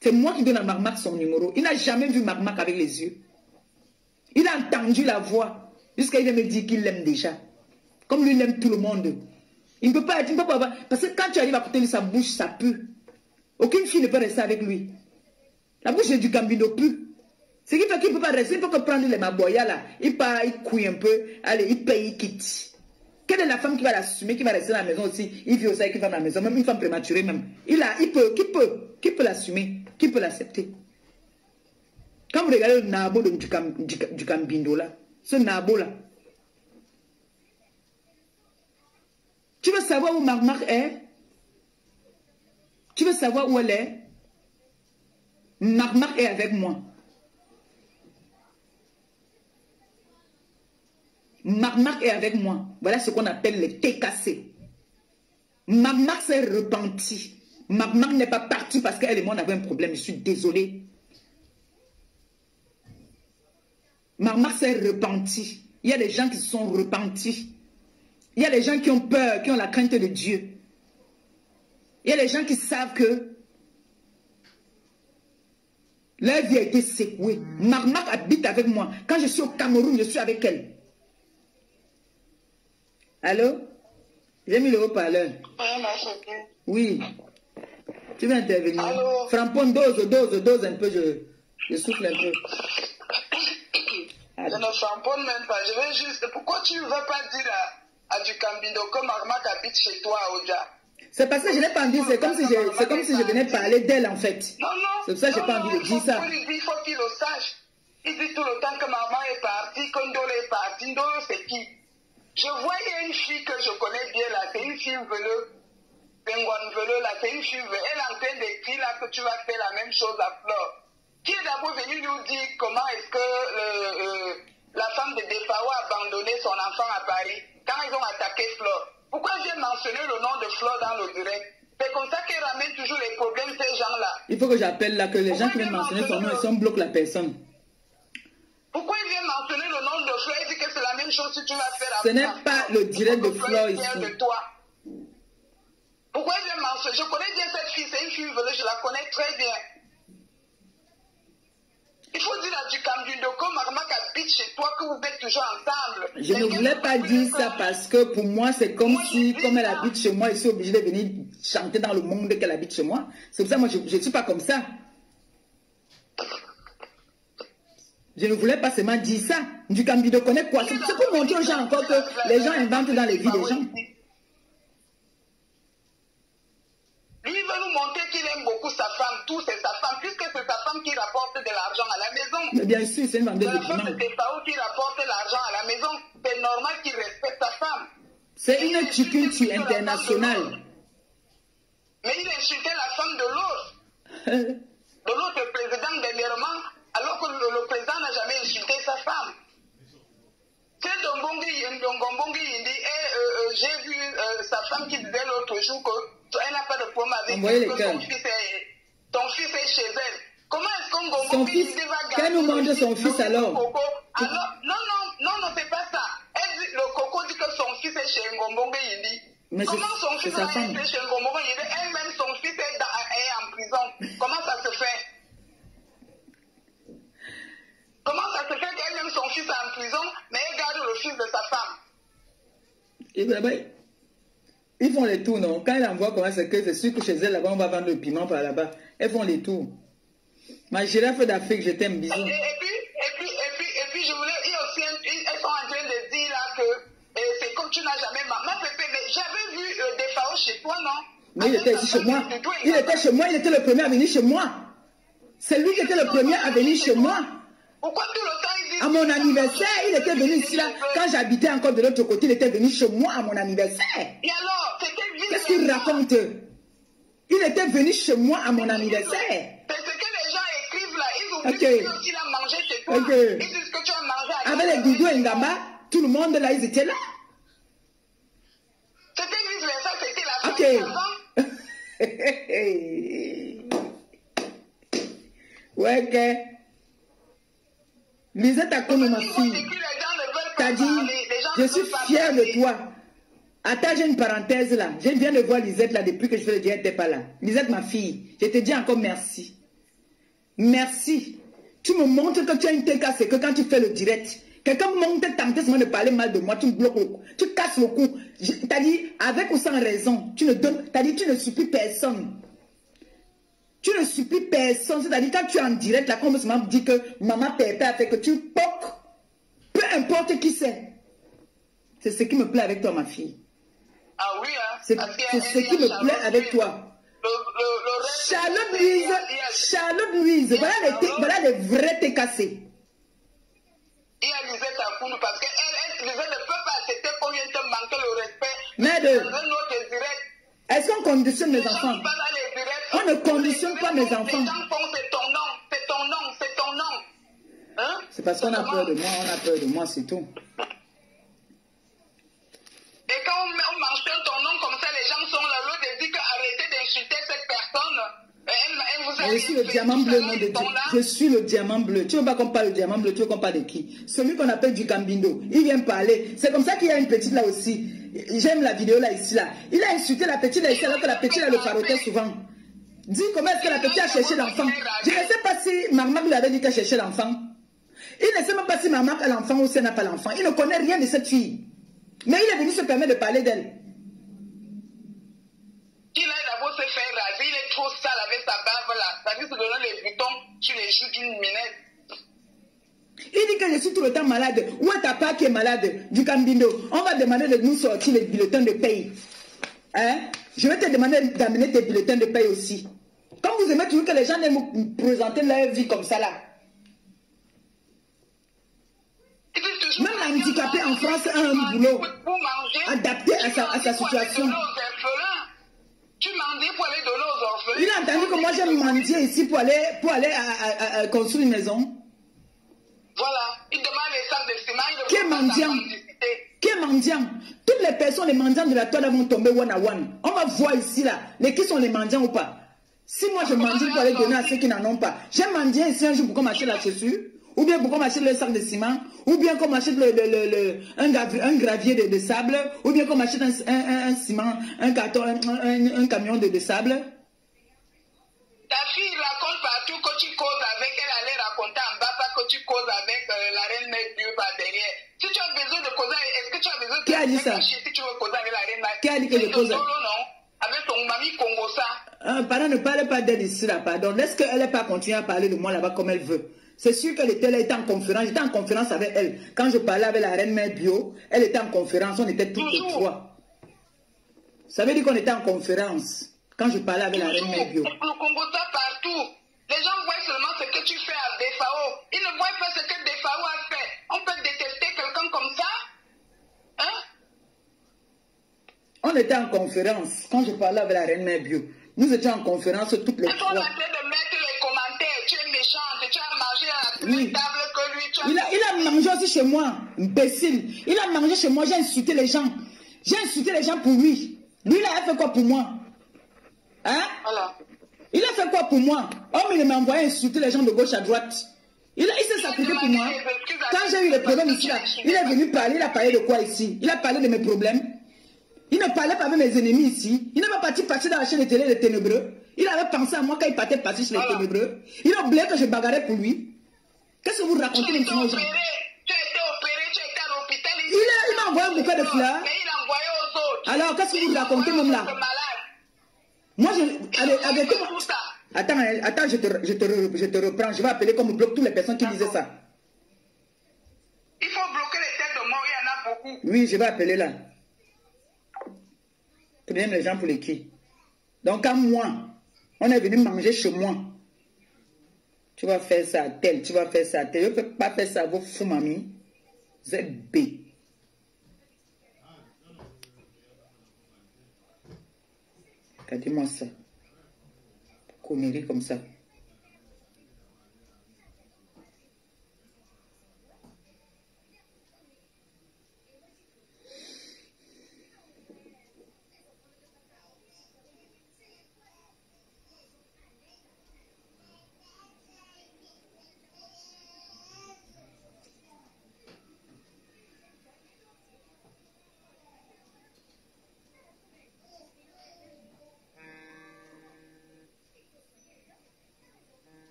C'est moi qui donne à Marmac son numéro. Il n'a jamais vu Marmac avec les yeux. Il a entendu la voix. Jusqu'à il me dire qu'il l'aime déjà. Comme lui, il aime tout le monde. Il ne peut pas être, parce que quand tu arrives à côté de sa bouche, ça pue. Aucune fille ne peut rester avec lui. La bouche du Cambindo pue. Ce qui fait qu'il ne peut pas rester, il faut que prendre les maboya là. Il part, il couille un peu, allez, il paye, il quitte. Quelle est la femme qui va l'assumer, qui va rester dans la maison aussi? Il vit aussi avec une femme dans la maison, même une femme prématurée même. Qui peut l'assumer? Qui peut l'accepter? Quand vous regardez le nabo du Cambindo là, ce nabo là, tu veux savoir où Marc est? Tu veux savoir où elle est? Marc est avec moi. Marc est avec moi. Voilà ce qu'on appelle les TKC. Marc s'est repenti. Marc n'est pas parti parce qu'elle et moi on avait un problème. Je suis désolée. Marc s'est repenti. Il y a des gens qui se sont repentis. Il y a des gens qui ont peur, qui ont la crainte de Dieu. Il y a des gens qui savent que leur vie a été secouée. Marc habite avec moi. Quand je suis au Cameroun, je suis avec elle. Allô? J'ai mis le haut-parleur. Oui. Tu veux intervenir? Allô? Frampon, dose un peu. Je souffle un peu. Je ne framponne même pas. Je vais juste... Pourquoi tu ne veux pas dire à du Cambindo que Marc habite chez toi à Oja? C'est parce que je n'ai pas envie. C'est comme si je venais parler d'elle en fait. Non, non. C'est pour ça que je n'ai pas envie de dire ça. Il faut qu'il le sache. Il dit tout le temps que maman est partie, que Ndolo est parti. Ndolo, c'est qui? Je vois, il y a une fille que je connais bien là, c'est une fille veleuse, là, c'est une fille veleuse. Elle est en train d'écrire là que tu vas faire la même chose à Flore. Qui est d'abord venu nous dire comment est-ce que la femme de Defao a abandonné son enfant à Paris quand ils ont attaqué Flore? Pourquoi j'ai mentionné le nom de Flore dans le direct? C'est comme ça qu'ils ramènent toujours les problèmes ces gens-là. Il faut que j'appelle là, que les gens qui viennent mentionner son nom, ils bloquent la personne. Pourquoi il vient mentionner le nom de Flore? Il dit que c'est la même chose que tu vas faire Ce n'est pas le direct de Flore ici. Pourquoi il vient mentionner? Je connais bien cette fille, c'est une fille veleuse, je la connais très bien. Il faut dire à du Cambindo que Marc habite chez toi, que vous êtes toujours ensemble. Je ne voulais pas dire ça parce que pour moi, c'est comme si, comme elle habite chez moi, je suis obligée de venir chanter dans le monde qu'elle habite chez moi. C'est pour ça que moi, je ne suis pas comme ça. Je ne voulais pas seulement dire ça. Du Cambindo connaît quoi? C'est pour montrer aux gens encore que les gens inventent dans les vies des gens. Lui, il veut nous montrer qu'il aime beaucoup sa femme. Tout, c'est sa femme. Puisque c'est sa femme qui rapporte de l'argent à la maison. Mais bien sûr, c'est une vendeuse de piment. C'est la femme de Defao qui rapporte l'argent à la maison. C'est normal qu'il respecte sa femme. C'est une culture internationale. Mais il insultait la femme de l'autre. De l'autre président dernièrement, alors que le président n'a jamais insulté sa femme. C'est Ndombongi, il dit, j'ai vu sa femme qui disait l'autre jour qu'elle n'a pas de problème avec elle, que son fils est chez elle. Comment est-ce qu'on Ngombongi va garder qu'elle nous montre son fils alors? Non, c'est pas ça. Elle dit, le coco dit que son fils est chez Ngombongi, il dit. Mais comment son fils va être chez Ngombongi, il dit, elle-même son fils est en prison. Comment ça se fait? Comment ça se fait qu'elle-même son fils est en prison, mais elle garde le fils de sa femme? Ils font les tours, non? Quand elle envoie comment c'est que c'est sûr que chez elle, là-bas, on va vendre le piment par là-bas. Elles font les tours. Ma girafe d'Afrique, je t'aime, bisous. Et puis, je voulais, elles sont en train de dire là que c'est comme tu n'as jamais j'avais vu Defao chez toi, non? Mais il était ici chez moi. Il était chez moi, il était le premier à venir chez moi. C'est lui qui était le premier à venir chez moi. Pourquoi tout le temps il dit... À mon anniversaire, il était venu ici là. Quand j'habitais encore de l'autre côté, il était venu chez moi à mon anniversaire. Et alors, c'était... Qu'est-ce qu'il raconte? Il était venu chez moi à mon anniversaire. C'est ce que les gens écrivent là. Ils oublient que qu'il a mangé chez toi. Ils disent que tu as mangé à avec les Doudou et Ngamba, tout le monde là, ils étaient là. C'était vice-versa, c'était la femme. Ouais, ok. Lisette Akono, ma fille, t'as dit, je suis fière de toi. Attends, j'ai une parenthèse là. Je viens de voir Lisette là depuis que je fais le direct, elle n'était pas là. Lisette, ma fille, je te dis encore merci. Merci. Tu me montres que tu as une TK, c'est que quand tu fais le direct, quelqu'un monte tenter seulement de parler mal de moi, tu me bloques le cou, tu casses le cou. T'as dit, avec ou sans raison, tu ne donnes, t'as dit, tu ne supplies personne. Tu ne supplies personne. C'est-à-dire, quand tu es en direct, là, comme me dit que maman pépé a fait que tu poques, peu importe qui c'est. C'est ce qui me plaît avec toi, ma fille. Ah oui, hein. C'est ce qui me plaît avec toi. Charlotte Louise, voilà les vrais thés cassés. Il y a Lisette Akoulou parce qu'elle ne peut pas accepter qu'on vienne te manquer le respect. Mais est-ce qu'on conditionne mes enfants? On ne conditionne pas mes enfants. Les gens font c'est ton nom, c'est ton nom, c'est ton nom. Hein? C'est parce qu'on a peur de moi, on a peur de moi, c'est tout. Et quand on mentionne ton nom comme ça, les gens sont là, l'autre dit qu'arrêtez d'insulter cette personne. Elle vous a je suis le diamant bleu, nom de Dieu. Je suis le diamant bleu. Tu veux pas qu'on parle du diamant bleu, tu veux qu'on parle de qui? Celui qu'on appelle du Cambindo. Il vient parler. C'est comme ça qu'il y a une petite là aussi. J'aime la vidéo là, ici là. Il a insulté la petite là, ici, alors que la petite là le parotait souvent. Dis comment est-ce que la petite a cherché l'enfant. Je ne sais pas si maman lui avait dit qu'elle cherchait l'enfant. Il ne sait même pas si maman a l'enfant ou si elle n'a pas l'enfant. Il ne connaît rien de cette fille. Mais il est venu se permettre de parler d'elle. Il a d'abord se faire raser, il est trop sale avec sa barbe là. Ça dit se donner les boutons sur les joues d'une minette. Il dit que je suis tout le temps malade. Où est ta part qui est malade? Du Cambindo. On va demander de nous sortir les bulletins de paye. Hein? Je vais te demander d'amener tes bulletins de paye aussi. Comme vous aimez toujours que les gens aiment vous présenter leur vie comme ça là. Même l'handicapé en France a un boulot adapté à sa situation. Tu mendies pour aller donner aux orphelins. Il a entendu que moi j'aime mendier ici pour aller à construire une maison. Voilà, il demande les sacs de ciment. Qui est mendiant? Qui est mendiant? Toutes les personnes, les mendiants de la toile vont tomber one à one. On va voir ici là, qui sont les mendiants ou pas. Si moi je mendie pour aller donner à ceux qui n'en ont pas, j'ai mendié ici un jour pour qu'on m'achète la chaussure, ou bien pour qu'on m'achète le sac de ciment, ou bien qu'on m'achète un gravier de sable, ou bien qu'on m'achète un ciment, un carton, un camion de sable. Ta fille raconte partout que tu causes avec elle, allait raconter en bas, pas que tu causes avec la reine mère Dieu par derrière. Si tu as besoin de causer, est-ce que tu as besoin de... Qui a dit ça? Si tu veux causer avec la reine mère... Qui a dit que je cause? Avec ton mamie Congo ça. Pardon, ne parlez pas d'elle ici là, pardon. Laisse qu'elle n'ait pas continuer à parler de moi là-bas comme elle veut. C'est sûr qu'elle était en conférence. J'étais en conférence avec elle. Quand je parlais avec la reine mère Bio, elle était en conférence. On était toutes les trois. Ça veut dire qu'on était en conférence. Quand je parlais avec la reine mère Bio. Le Congo ça partout. Les gens voient seulement ce que tu fais à Defao. Ils ne voient pas ce que Defao a fait. On peut détester quelqu'un comme ça? Hein? On était en conférence. Quand je parlais avec la reine mère Bio. Nous étions en conférence toutes les trois. On a fait de mettre les commentaires. Tu es méchante. Tu as mangé à la même table que lui. Tu as... Il a mangé aussi chez moi. Imbécile. Il a mangé chez moi. J'ai insulté les gens. J'ai insulté les gens pour lui. Lui, il a fait quoi pour moi? Hein? Voilà. Il a fait quoi pour moi? Oh, mais il m'a envoyé insulter les gens de gauche à droite. Il s'est sacrifié pour moi. Quand j'ai eu les problèmes ici, là, il est venu parler. Il a parlé de quoi ici? Il a parlé de mes problèmes. Il ne parlait pas avec mes ennemis ici. Il n'est pas parti passer dans la chaîne de télé Les Ténébreux. Il avait pensé à moi quand il partait passer chez Les Ténébreux. Il a oublié que je bagarrais pour lui. Qu'est-ce que vous racontez maintenant aux gens? Tu as été opéré, tu as été à l'hôpital. Il m'a envoyé un bouquet de fleurs. Mais il a envoyé aux autres. Alors, qu'est-ce que vous racontez même là? Moi, Attends, je te reprends. Je vais appeler comme bloc toutes les personnes qui disaient ça. Il faut bloquer les têtes de mort, il y en a beaucoup. Oui, je vais appeler là. Prenez les gens pour les qui. Donc, à moi, on est venu manger chez moi. Tu vas faire ça à tel, tu vas faire ça à tel. Je ne peux pas faire ça à vos fous mamies. Vous êtes B. Regardez-moi ça. Connerie comme ça.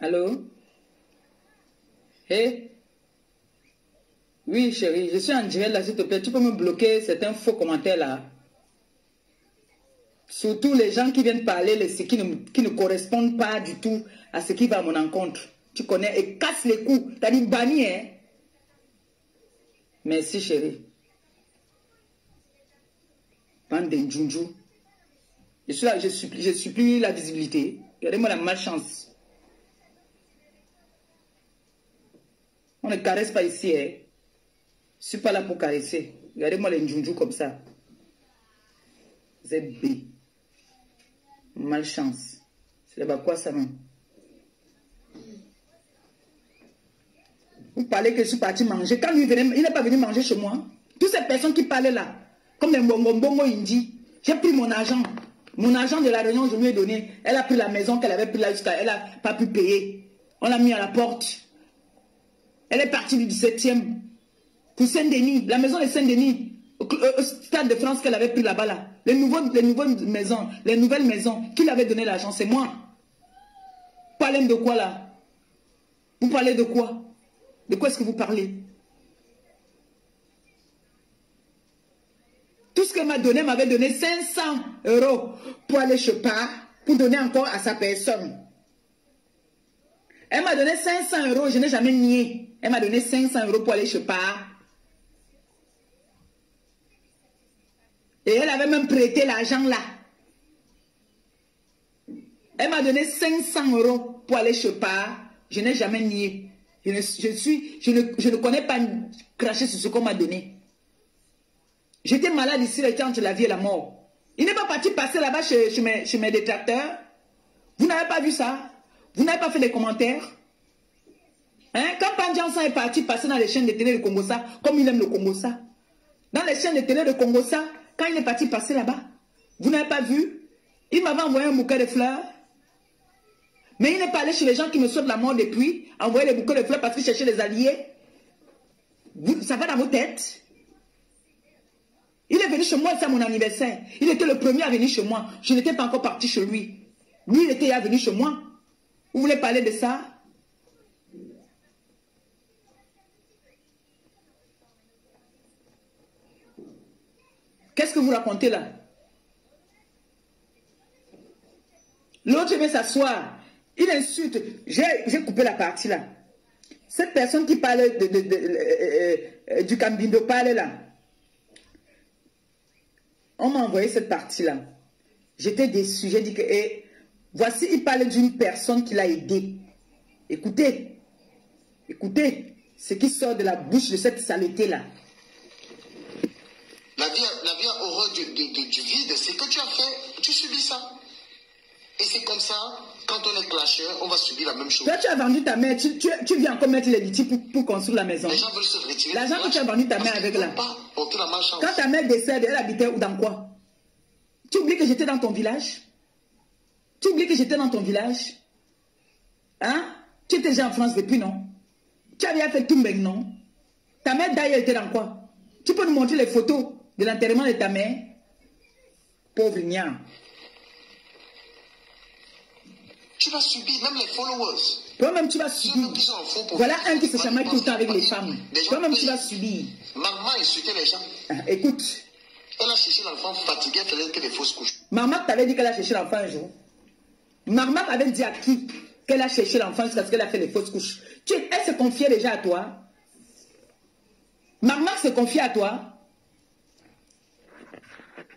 Allô? Hey? Oui, chérie, je suis en direct là, s'il te plaît. Tu peux me bloquer certains faux commentaires là? Surtout les gens qui viennent parler, qui ne correspondent pas du tout à ce qui va à mon encontre. Tu connais, et casse les coups. T'as dit banni, hein? Merci, chérie. Bande d'Injunju. Je suis là, je supplie la visibilité. Regardez-moi la malchance. On ne caresse pas ici, hein? Je ne suis pas là pour caresser. Regardez-moi les Njunju comme ça. ZB. Malchance. C'est là-bas quoi ça, non? Vous parlez que je suis parti manger. Quand lui venait, il n'est pas venu manger chez moi. Toutes ces personnes qui parlaient là, comme les bongo indi, j'ai pris mon argent. Mon argent de la réunion, je lui ai donné. Elle a pris la maison qu'elle avait pris là jusqu'à... Elle n'a pas pu payer. On l'a mis à la porte. Elle est partie du 17e. Pour Saint-Denis. La maison de Saint-Denis. Au Stade de France qu'elle avait pris là-bas là. Les nouvelles maisons. Qui l'avait donné l'argent? C'est moi. Vous parlez de quoi là? Vous parlez de quoi? De quoi est-ce que vous parlez? Tout ce qu'elle m'a donné, m'avait donné 500 € pour aller chez Par, pour donner encore à sa personne. Elle m'a donné 500 €, je n'ai jamais nié. Elle m'a donné 500 € pour aller chez Par. Et elle avait même prêté l'argent là. Elle m'a donné 500 € pour aller chez Par. Je n'ai jamais nié. Je ne connais pas cracher sur ce qu'on m'a donné. J'étais malade ici, j'étais entre la vie et la mort. Il n'est pas parti passer là-bas chez mes détracteurs. Vous n'avez pas vu ça? Vous n'avez pas fait les commentaires? Hein? Quand Pandjansan est parti passer dans les chaînes de télé de Congossa, comme il aime le Congossa, dans les chaînes de télé de Congossa, quand il est parti passer là-bas, vous n'avez pas vu? Il m'avait envoyé un bouquet de fleurs. Mais il n'est pas allé chez les gens qui me souhaitent la mort depuis, envoyer les bouquets de fleurs parce qu'il cherchait les alliés. Ça va dans vos têtes? Il est venu chez moi, c'est mon anniversaire. Il était le premier à venir chez moi. Je n'étais pas encore parti chez lui. Lui, il était venu chez moi. Vous voulez parler de ça? Qu'est-ce que vous racontez là? L'autre vient s'asseoir. Il insulte. J'ai coupé la partie là. Cette personne qui parle du Cambindo parle là. On m'a envoyé cette partie-là. J'étais déçu. J'ai dit que, voici, il parle d'une personne qui l'a aidé. Écoutez, écoutez ce qui sort de la bouche de cette saleté-là. La vie horreur du vide, c'est que tu as fait, tu subis ça. Et c'est comme ça, quand on est clashé, on va subir la même chose. Toi, tu as vendu ta mère, tu viens encore mettre les litiges pour construire la maison. Les gens veulent se retirer. L'argent que tu as vendu ta mère avec là. Quand ta mère décède, elle habitait où, dans quoi? Tu oublies que j'étais dans ton village? Tu oublies que j'étais dans ton village? Hein? Tu étais déjà en France depuis, non? Tu avais fait tout non? Ta mère d'ailleurs était dans quoi? Tu peux nous montrer les photos de l'enterrement de ta mère? Pauvre ignare. Tu vas subir, même les followers. Toi-même, tu vas subir. Voilà un qui se chamaille tout le temps avec les femmes. Toi-même, tu vas subir. Maman insultait les gens. Écoute. Elle a cherché l'enfant fatigué, elle faisait que des fausses couches. Maman t'avait dit qu'elle a cherché l'enfant un jour. Maman avait dit à qui qu'elle a cherché l'enfant jusqu'à ce qu'elle a fait les fausses couches. Elle se confiait déjà à toi. Maman se confiait à toi.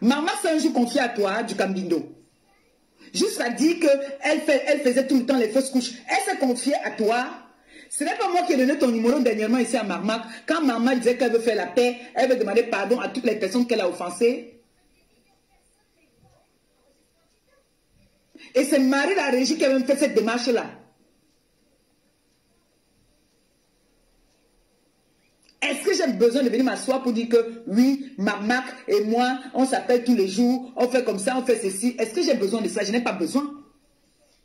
Maman s'est un jour confiée à toi du Cambindo. Jusqu'à dire qu'elle faisait tout le temps les fausses couches. Elle s'est confiée à toi. Ce n'est pas moi qui ai donné ton numéro dernièrement ici à Marmac. Quand maman disait qu'elle veut faire la paix, elle veut demander pardon à toutes les personnes qu'elle a offensées. Et c'est Marie la régie qui a même fait cette démarche-là. Est-ce que j'ai besoin de venir m'asseoir pour dire que oui, Marmac et moi, on s'appelle tous les jours, on fait comme ça, on fait ceci. Est-ce que j'ai besoin de ça? Je n'ai pas besoin.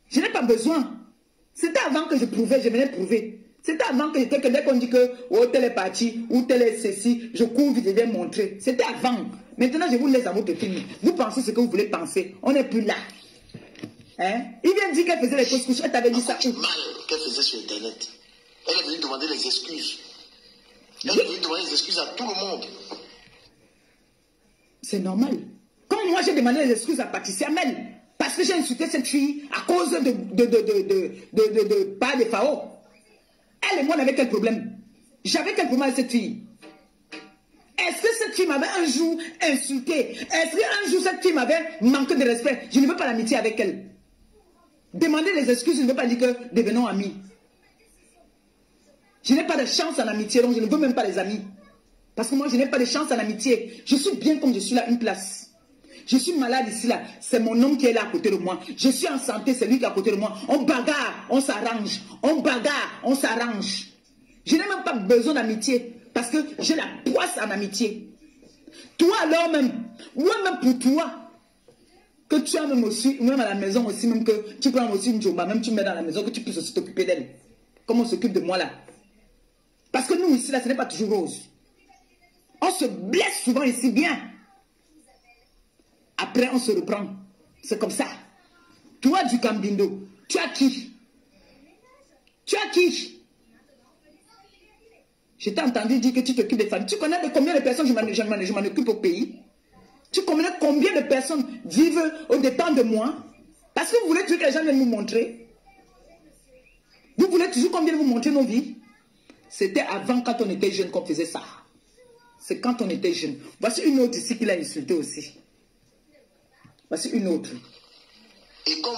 Je n'ai pas besoin. C'était avant que je prouvais, je venais prouver. C'était avant que j'étais que dès qu'on dit que oh, tel est parti, ou tel est ceci, je cours vite, je viens montrer. C'était avant. Maintenant, je vous laisse à votre film. Vous pensez ce que vous voulez penser. On n'est plus là. Hein? Il vient dire qu'elle faisait les fausses couches. Elle t'avait dit ça. Mal qu'elle faisait sur Internet. Elle est venue demander les excuses. Elle est venue demander les excuses à tout le monde. C'est normal. Comme moi, j'ai demandé les excuses à Patricia Mel. Parce que j'ai insulté cette fille à cause de pas de Fao. Elle et moi, on avait quel problème? J'avais quel problème avec cette fille? Est-ce que cette fille m'avait un jour insulté? Est-ce qu'un jour cette fille m'avait manqué de respect? Je ne veux pas l'amitié avec elle. Demander les excuses, je ne veux pas dire que devenons amis. Je n'ai pas de chance en amitié, donc je ne veux même pas les amis. Parce que moi, je n'ai pas de chance en amitié. Je suis bien comme je suis là, une place. Je suis malade ici, là. C'est mon homme qui est là à côté de moi. Je suis en santé, c'est lui qui est à côté de moi. On bagarre, on s'arrange. On bagarre, on s'arrange. Je n'ai même pas besoin d'amitié. Parce que j'ai la poisse en amitié. Toi alors même, moi-même pour toi, que tu as même aussi, même à la maison aussi, même que tu prends aussi une jomba, même tu mets dans la maison, que tu puisses aussi t'occuper d'elle. Comme on s'occupe de moi là. Parce que nous ici, là, ce n'est pas toujours rose. On se blesse souvent ici bien. Après, on se reprend. C'est comme ça. Toi du Cambindo, tu as qui? Tu as qui? Je t'ai entendu dire que tu t'occupes des femmes. Tu connais de combien de personnes je m'en occupe au pays? Tu connais combien de personnes vivent au dépens de moi? Parce que vous voulez toujours que les gens viennent nous montrer. Vous voulez toujours qu'on vienne vous montrer nos vies. C'était avant, quand on était jeune, qu'on faisait ça. C'est quand on était jeune. Voici une autre ici qui l'a insulté aussi. Voici une autre. Et comme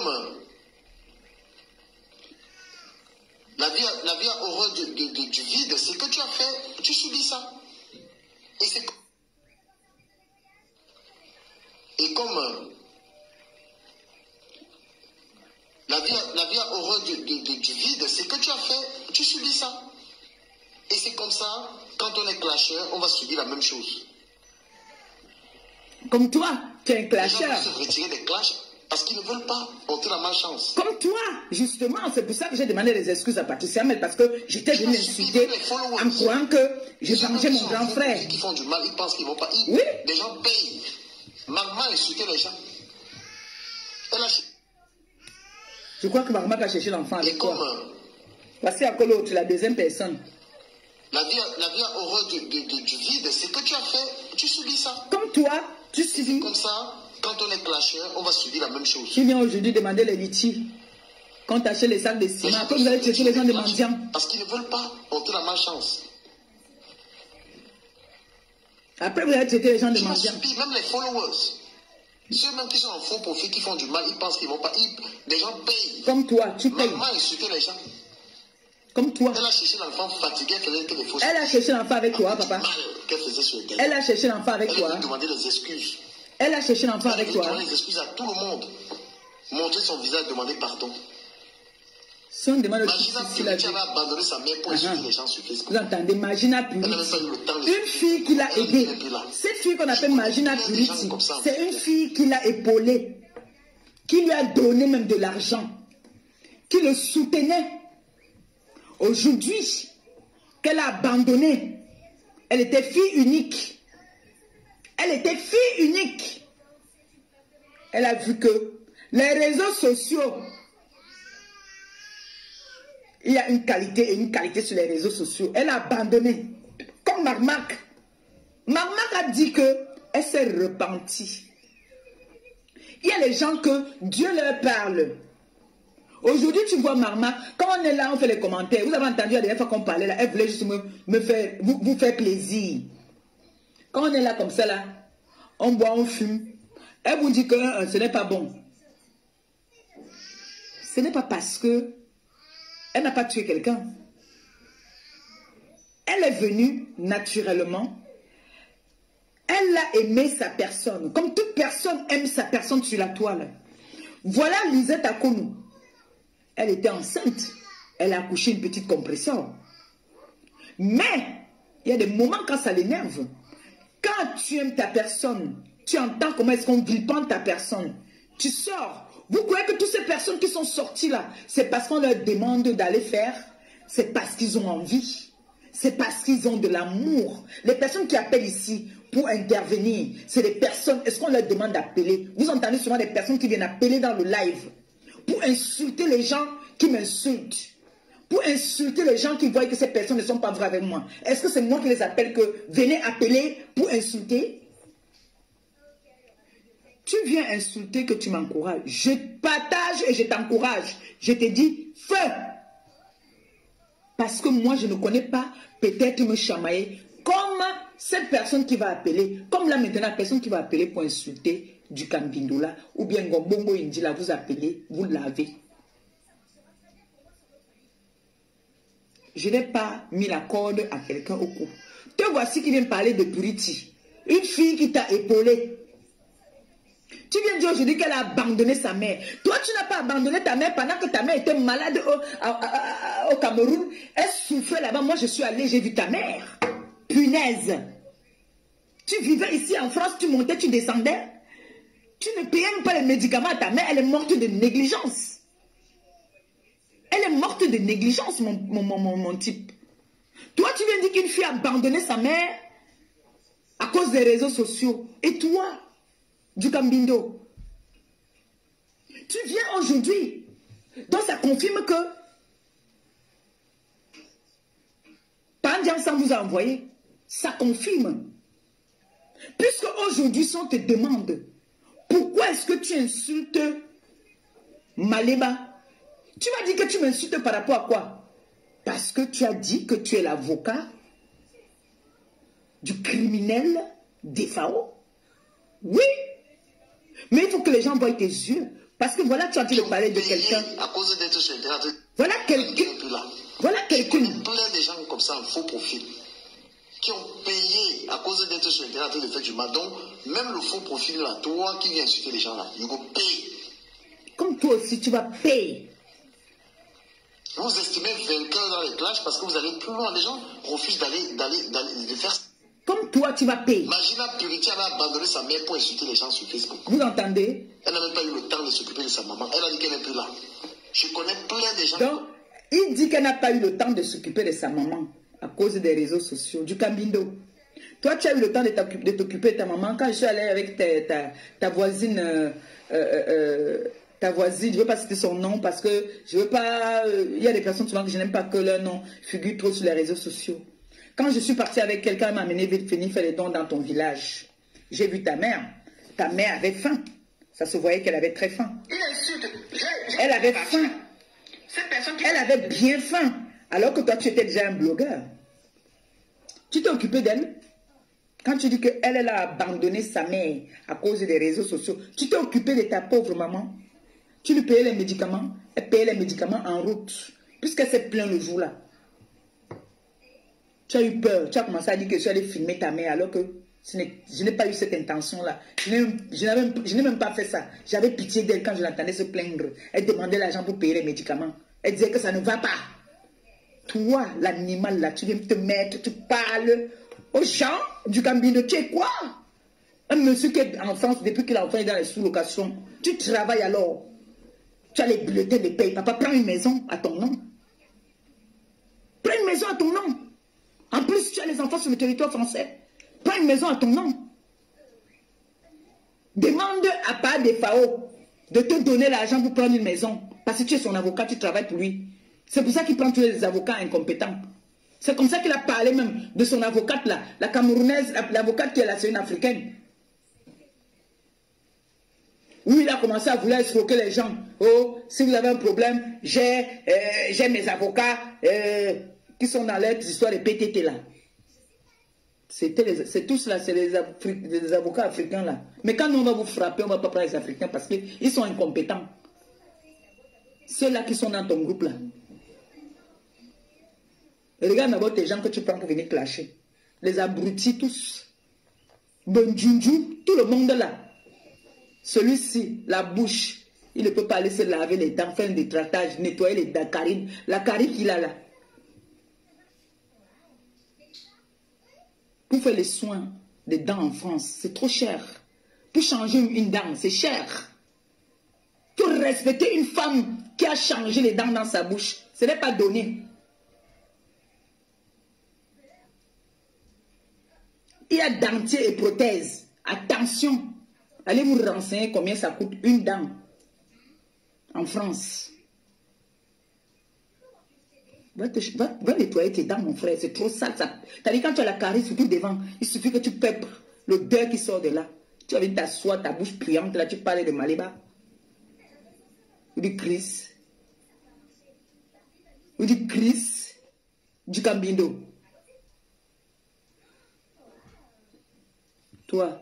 la vie a horreur du vide, c'est que tu as fait, tu subis ça. Et comme la vie a horreur du vide, c'est que tu as fait, tu subis ça. Et c'est comme ça, quand on est clasheur, on va subir la même chose. Comme toi, tu es un clasheur. Les gens veulent se retirer des clashs parce qu'ils ne veulent pas porter la malchance. Comme toi, justement, c'est pour ça que j'ai demandé des excuses à Patricia Mel, parce que j'étais venu l'insulter en croyant que je vengeais mon grand frère. Qui font du mal, ils pensent qu'ils ne vont pas. Oui. Les gens payent. Maman a insulté les gens. Je crois que Maman a cherché l'enfant avec toi. Voici encore l'autre, la deuxième personne. La vie a horreur du vide, c'est que tu as fait, tu subis ça. Comme toi, tu subis. Comme ça, quand on est clasheur, on va subir la même chose. Tu viens aujourd'hui demander les litiges. Quand tu achètes les sacs de ciment, après vous allez chercher les gens de mendiants. Parce qu'ils ne veulent pas porter la malchance. Après vous allez traiter les gens de mendiants. Même les followers. Ceux même qui sont en faux profit, qui font du mal, ils pensent qu'ils ne vont pas. Les gens payent. Comme toi, tu payes. Maman a insulté les gens. Comme toi. Elle a cherché l'enfant fatigué, elle faisait que des fausses. Elle a cherché l'enfant avec toi, papa. Qu'elle faisait sur Internet. Elle a cherché l'enfant avec toi. Elle a demandé des excuses. Elle a cherché l'enfant avec toi. Elle a demandé des excuses à tout le monde. Montrer son visage, demander pardon. Si on demande Magina Puri qui avait abandonné sa mère pour insulter les gens sur Facebook. Vous entendez, Magina Puri, une fille qui l'a aidée. Cette fille qu'on appelle Magina Puri, c'est une fille qui l'a épaulée, qui lui a donné même de l'argent, qui le soutenait. Aujourd'hui, qu'elle a abandonné, elle était fille unique. Elle était fille unique. Elle a vu que les réseaux sociaux, il y a une qualité et une qualité sur les réseaux sociaux. Elle a abandonné. Comme Marmac. Marmac a dit qu'elle s'est repentie. Il y a les gens que Dieu leur parle. Aujourd'hui, tu vois Marmac, quand on est là, on fait les commentaires. Vous avez entendu la dernière fois qu'on parlait là, elle voulait juste me faire, vous faire plaisir. Quand on est là comme ça là, on boit, on fume. Elle vous dit que ce n'est pas bon. Ce n'est pas parce que elle n'a pas tué quelqu'un. Elle est venue naturellement. Elle a aimé sa personne. Comme toute personne aime sa personne sur la toile. Voilà Lisette Akonou. Elle était enceinte. Elle a accouché une petite compression. Mais, il y a des moments quand ça l'énerve. Quand tu aimes ta personne, tu entends comment est-ce qu'on vilipende ta personne. Tu sors. Vous croyez que toutes ces personnes qui sont sorties là, c'est parce qu'on leur demande d'aller faire? C'est parce qu'ils ont envie. C'est parce qu'ils ont de l'amour. Les personnes qui appellent ici pour intervenir, c'est des personnes, est-ce qu'on leur demande d'appeler? Vous entendez souvent des personnes qui viennent appeler dans le live pour insulter les gens qui m'insultent, pour insulter les gens qui voient que ces personnes ne sont pas vraies avec moi. Est-ce que c'est moi qui les appelle que venez appeler pour insulter? Tu viens insulter que tu m'encourages. Je partage et je t'encourage. Je te dis feu. Parce que moi, je ne connais pas peut-être me chamailler comme cette personne qui va appeler. Comme là maintenant, la personne qui va appeler pour insulter du Kambindola ou bien Gombongo Indila, vous appelez, vous l'avez. Je n'ai pas mis la corde à quelqu'un au cou. Te voici qui vient parler de Purity. Une fille qui t'a épaulé. Tu viens dire aujourd'hui qu'elle a abandonné sa mère. Toi, tu n'as pas abandonné ta mère pendant que ta mère était malade au Cameroun. Elle souffrait là-bas. Moi, je suis allée, j'ai vu ta mère. Punaise. Tu vivais ici en France, tu montais, tu descendais. Tu ne payais même pas les médicaments à ta mère. Elle est morte de négligence. Elle est morte de négligence, mon type. Toi, tu viens dire qu'une fille a abandonné sa mère à cause des réseaux sociaux. Et toi, du Kambindo, tu viens aujourd'hui. Donc, ça confirme que Pandiansan vous a envoyé. Ça confirme. Puisque aujourd'hui, si on te demande pourquoi est-ce que tu insultes Maleba, tu m'as dit que tu m'insultes par rapport à quoi? Parce que tu as dit que tu es l'avocat du criminel DFAO. Oui. Mais il faut que les gens voient tes yeux. Parce que voilà, tu as dit de parler de quelqu'un. À cause d'être sur Internet. Voilà quelqu'un. Voilà quelqu'un. Plein de gens comme ça en faux profil qui ont payé à cause d'être sur Internet de faire du mal. Donc, même le faux profil là, toi qui viens insulter les gens là, ils vont payer. Comme toi aussi, tu vas payer. Vous estimez vainqueur dans les clashs parce que vous allez plus loin. Les gens refusent de faire. Comme toi, tu vas payer. Imagine la Purity, elle a abandonné sa mère pour insulter les gens sur Facebook. Vous entendez? Elle n'a même pas eu le temps de s'occuper de sa maman. Elle a dit qu'elle n'est plus là. Je connais plein de gens. Donc, il dit qu'elle n'a pas eu le temps de s'occuper de sa maman à cause des réseaux sociaux, du Kambindo. Toi, tu as eu le temps de t'occuper de ta maman. Quand je suis allée avec ta voisine, je ne veux pas citer son nom parce que je ne veux pas... Il y a des personnes souvent que je n'aime pas que leur nom figure trop sur les réseaux sociaux. Quand je suis partie avec quelqu'un, elle m'a amené venir faire les dons dans ton village. J'ai vu ta mère. Ta mère avait faim. Ça se voyait qu'elle avait très faim. Elle avait faim. Elle avait bien faim. Alors que toi, tu étais déjà un blogueur. Tu t'es occupé d'elle. Quand tu dis qu'elle a abandonné sa mère à cause des réseaux sociaux, tu t'es occupé de ta pauvre maman. Tu lui payais les médicaments. Elle payait les médicaments en route. Puisqu'elle s'est plainte le jour-là. Tu as eu peur. Tu as commencé à dire que tu allais filmer ta mère alors que je n'ai pas eu cette intention-là. Je n'ai même pas fait ça. J'avais pitié d'elle quand je l'entendais se plaindre. Elle demandait l'argent pour payer les médicaments. Elle disait que ça ne va pas. Toi, l'animal là, tu viens te mettre, tu parles aux gens du Kambindo. Tu es quoi? Un monsieur qui est en France depuis que l'enfant est dans les sous-locations. Tu travailles alors. Tu as les bulletins de paye. Papa, prends une maison à ton nom. Prends une maison à ton nom. En plus, tu as les enfants sur le territoire français. Prends une maison à ton nom. Demande à part des FAO de te donner l'argent pour prendre une maison. Parce que tu es son avocat, tu travailles pour lui. C'est pour ça qu'il prend tous les avocats incompétents. C'est comme ça qu'il a parlé même de son avocate là, la Camerounaise, l'avocate qui est là, c'est une Africaine. Oui, il a commencé à vouloir escroquer les gens. Oh, si vous avez un problème, j'ai mes avocats qui sont dans les histoires de PTT là. C'est tous là, c'est les avocats africains là. Mais quand nous on va vous frapper, on ne va pas prendre les Africains parce qu'ils sont incompétents. Ceux-là qui sont dans ton groupe là. Et regarde d'abord tes gens que tu prends pour venir clasher. Les abrutis tous. Bonjunju, tout le monde là. Celui-ci, la bouche, il ne peut pas aller se laver les dents, faire un détractage, nettoyer les dents, la carie qu'il a là. Pour faire les soins des dents en France, c'est trop cher. Pour changer une dent, c'est cher. Pour respecter une femme qui a changé les dents dans sa bouche, ce n'est pas donné. Il y a dentier et prothèse. Attention, allez vous renseigner combien ça coûte une dent. en France. Va nettoyer tes dents, mon frère. C'est trop sale. T'as dit quand tu as la carie, surtout devant, il suffit que tu pèpres l'odeur qui sort de là. Tu vas venir t'asseoir, ta bouche priante, là, tu parles de Maléba. Ou du Chris. Ou du Chris. Du Cambindo. Toi, à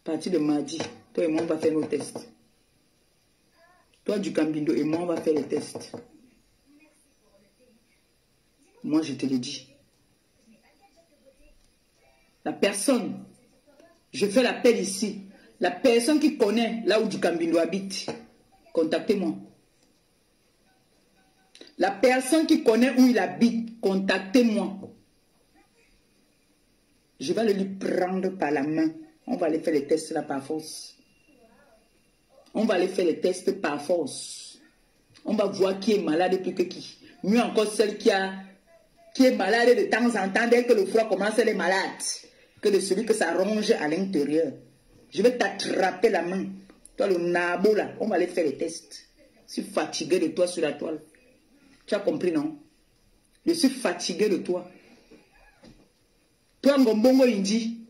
partir de mardi, toi et moi, on va faire nos tests. Toi, du Cambindo et moi, on va faire les tests. Moi, je te le dis. La personne, je fais l'appel ici. La personne qui connaît là où du Cambindo habite, contactez-moi. La personne qui connaît où il habite, contactez-moi. Je vais le lui prendre par la main. On va aller faire les tests là par force. On va aller faire les tests par force. On va voir qui est malade plus que qui. Mieux encore celle qui est malade de temps en temps, dès que le froid commence, elle est malade. Que de celui que ça ronge à l'intérieur. Je vais t'attraper la main. Toi, le nabo là, on va aller faire les tests. Je suis fatigué de toi sur la toile. Tu as compris, non? Je suis fatigué de toi. Toi, Ngombongo Indi,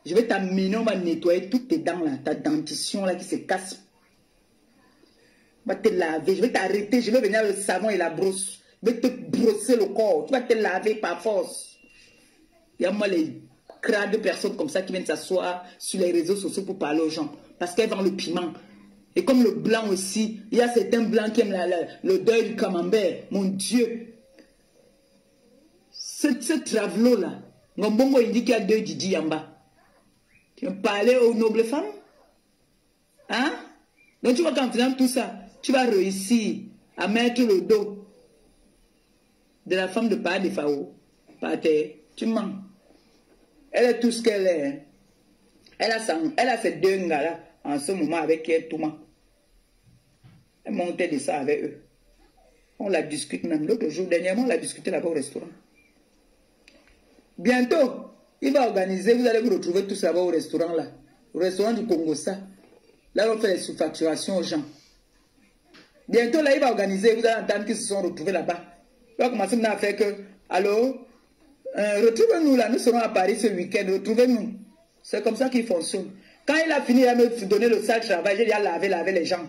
je vais t'amener, on va nettoyer toutes tes dents là, ta dentition là qui se casse. On va te laver, je vais t'arrêter, je vais venir avec le savon et la brosse. Je vais te brosser le corps, tu vas te laver par force. Il y a moi les crades de personnes comme ça qui viennent s'asseoir sur les réseaux sociaux pour parler aux gens. Parce qu'elles vendent le piment. Et comme le blanc aussi, il y a certains blancs qui aiment l'odeur du camembert. Mon Dieu. Ce travelot là, Ngombongo il dit qu'il y a deux Didi en bas. Tu veux parler aux nobles femmes? Hein? Donc tu vois qu'en faisant tout ça, tu vas réussir à mettre le dos de la femme de Paa de Fao par terre. Tu mens. Elle est tout ce qu'elle est. Elle a ces deux gars là en ce moment avec qui elle tourmente. Elle montait de ça avec eux. On la discute même. L'autre jour, dernièrement, on l'a discuté là-bas au restaurant. Bientôt, il va organiser, vous allez vous retrouver tous là-bas au restaurant là. Au restaurant du Congo, ça. Là, on fait les sous-facturations aux gens. Bientôt, là, il va organiser, vous allez entendre qu'ils se sont retrouvés là-bas. Il va commencer maintenant à faire que, allô, retrouvez-nous là, nous serons à Paris ce week-end, retrouvez-nous. C'est comme ça qu'il fonctionne. Quand il a fini, il va me donner le sale travail, j'ai dit à laver les gens.